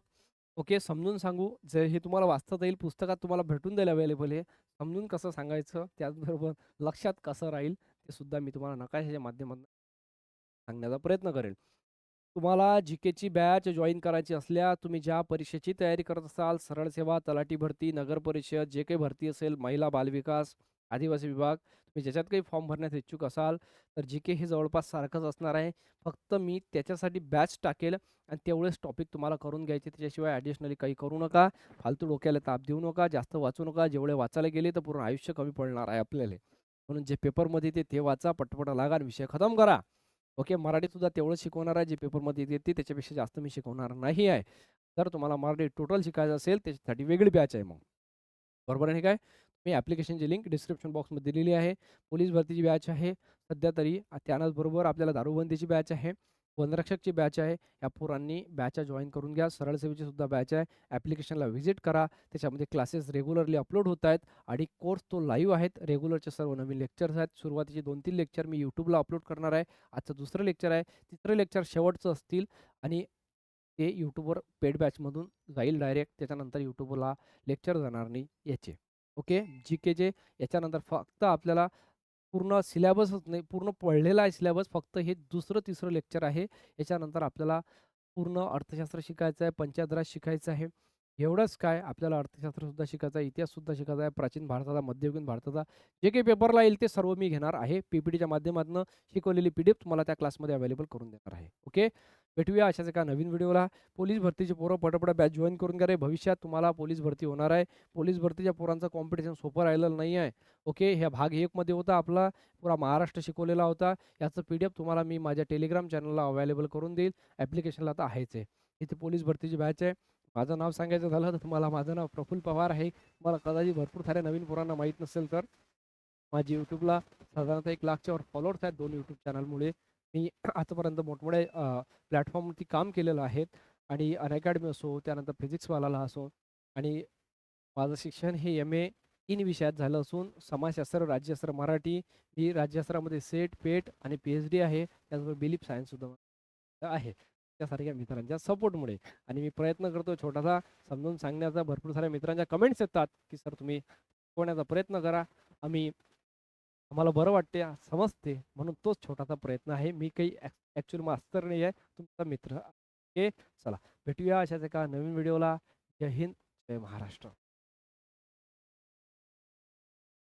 ओके. समजून सांगू जे हे तुम्हाला वाचता येईल पुस्तकात तुम्हाला भेटून जाईल अवेलेबल आहे. समजून कसं सांगायचं त्याचबरोबर लक्षात कसं राहील ते सुद्धा मी तुम्हाला नकाशाच्या माध्यमातून सांगण्याचा प्रयत्न करेल. तुम्हाला जी-केची बॅच जॉइन करायची असल्यास तुम्ही ज्या परीक्षेची तयारी करत असाल, सरळ सेवा, तलाठी भरती, नगर परिषद, जे काही भरती असेल, महिला बालविकास, आदिवासी विभाग, तुम्ही ज्याच्यात काही फॉर्म भरण्यास इच्छुक असाल, तर जी-के हे जवळपास सारखंच असणार आहे. फक्त मी त्याच्यासाठी बॅच टाकेल आणि तेवढेच टॉपिक तुम्हाला करून घ्यायचे. त्याच्याशिवाय ॲडिशनली काही करू नका. फालतू डोक्याला ताप देऊ नका, जास्त वाचू नका. जेवढे वाचायला गेले तर पूर्ण आयुष्य कमी पडणार आहे आपल्याला. म्हणून जे पेपरमध्ये येते ते वाचा, पटपट लागा आणि विषय खतम करा. ओके. मराठीत सुद्धा तेवढंच शिकवणार आहे जे पेपरमध्ये येते त्याच्यापेक्षा जास्त मी शिकवणार नाही आहे. जर तुम्हाला मराठी टोटल शिकायचं असेल त्याच्यासाठी वेगळी बॅच आहे मग. बरोबर आहे काय? मी ॲप्लिकेशनची लिंक डिस्क्रिप्शन बॉक्समध्ये दिलेली आहे. पोलीस भरतीची बॅच आहे सध्या तरी. त्यानंच बरोबर आपल्याला दारूबंदीची बॅच आहे. वनरक्षकची बॅच आहे. या पोरांनी बॅचा जॉइन करून घ्या. सरळ सेवेची सुद्धा बॅच आहे. ॲप्लिकेशनला व्हिजिट करा. त्याच्यामध्ये क्लासेस रेग्युलरली अपलोड होत आहेत आणि कोर्स तो लाईव्ह आहेत. रेग्युलरचे सर्व नवीन लेक्चर्स आहेत. सुरुवातीचे 2-3 लेक्चर मी YouTubeला अपलोड करणार आहे. आजचं दुसरं लेक्चर आहे. तिसरं लेक्चर शेवटचं असतील आणि ते YouTubeवर पेड बॅचमधून जाईल डायरेक्ट. त्याच्यानंतर YouTubeला लेक्चर जाणार नाही याचे. ओके. जी-केचे याच्यानंतर फक्त आपल्याला पूर्ण सिलॅबसच नाही, पूर्ण पडलेला आहे सिलॅबस. फक्त हे दुसरं-तिसरं लेक्चर आहे. याच्यानंतर आपल्याला पूर्ण अर्थशास्त्र शिकायचं आहे, पंचायत राज शिकायचं आहे. एवढंच काय आपल्याला अर्थशास्त्रसुद्धा शिकायचं आहे, इतिहाससुद्धा शिकायचा आहे, प्राचीन भारताचा, मध्ययुगीन भारताचा. जे काही पेपरला येईल ते सर्व मी घेणार आहे. PPTच्या माध्यमातून शिकवलेली PDF तुम्हाला त्या क्लासमध्ये अवेलेबल करून देणार आहे. ओके. भेटूया अशाच एका नवीन व्हिडिओला. पोलीस भरतीचे पोरं पटापट बॅच जॉइन करून घ्या रे. भविष्यात तुम्हाला पोलीस भरती होणार आहे. पोलीस भरतीच्या पोरांचं कॉम्पिटिशन सोपं राहिलेलं नाही आहे. ओके. ह्या भाग 1 मध्ये होता आपला पुरा महाराष्ट्र शिकवलेला होता. याचं PDF तुम्हाला मी माझ्या टेलिग्राम चॅनलला अवेलेबल करून देईल. ॲप्लिकेशनला तर आहेच आहे. इथे पोलीस भरतीची बॅच आहे. माझं नाव सांगायचं झालं तर तुम्हाला माझं नाव प्रफुल्ल पवार आहे. मला कदाचित भरपूर साऱ्या नवीन पोरांना माहीत नसेल तर माझी YouTubeला साधारणतः 1 लाखच्या वर फॉलोअर्स आहेत 2 YouTube चॅनलमुळे. मी आतापर्यंत मोठमोठे प्लॅटफॉर्मवरती काम केलेलं आहे आणि अनअकॅडमी असो, त्यानंतर फिजिक्सवालाला असो आणि माझं शिक्षण हे MA 3 विषयात झालं असून समाजशास्त्र, राज्यशास्त्र, मराठी ही राज्यशास्त्रामध्ये सेट, पेट आणि PhD आहे. त्याचबरोबर बिलीफ सायन्ससुद्धा आहे. त्यासारख्या मित्रांच्या सपोर्टमुळे आणि मी प्रयत्न करतो छोटासा समजून सांगण्याचा. भरपूर साऱ्या मित्रांच्या कमेंट्स येतात, की सर तुम्ही शिकवण्याचा प्रयत्न करा. आम्हाला बरं वाटते, समजते म्हणून तोच छोटासा प्रयत्न आहे. मी काही ॲक्चुअल मास्तर नाही आहे, तुमचा मित्र. ओके. चला भेटूया अशाच एका नवीन व्हिडिओला. जय हिंद, जय महाराष्ट्र.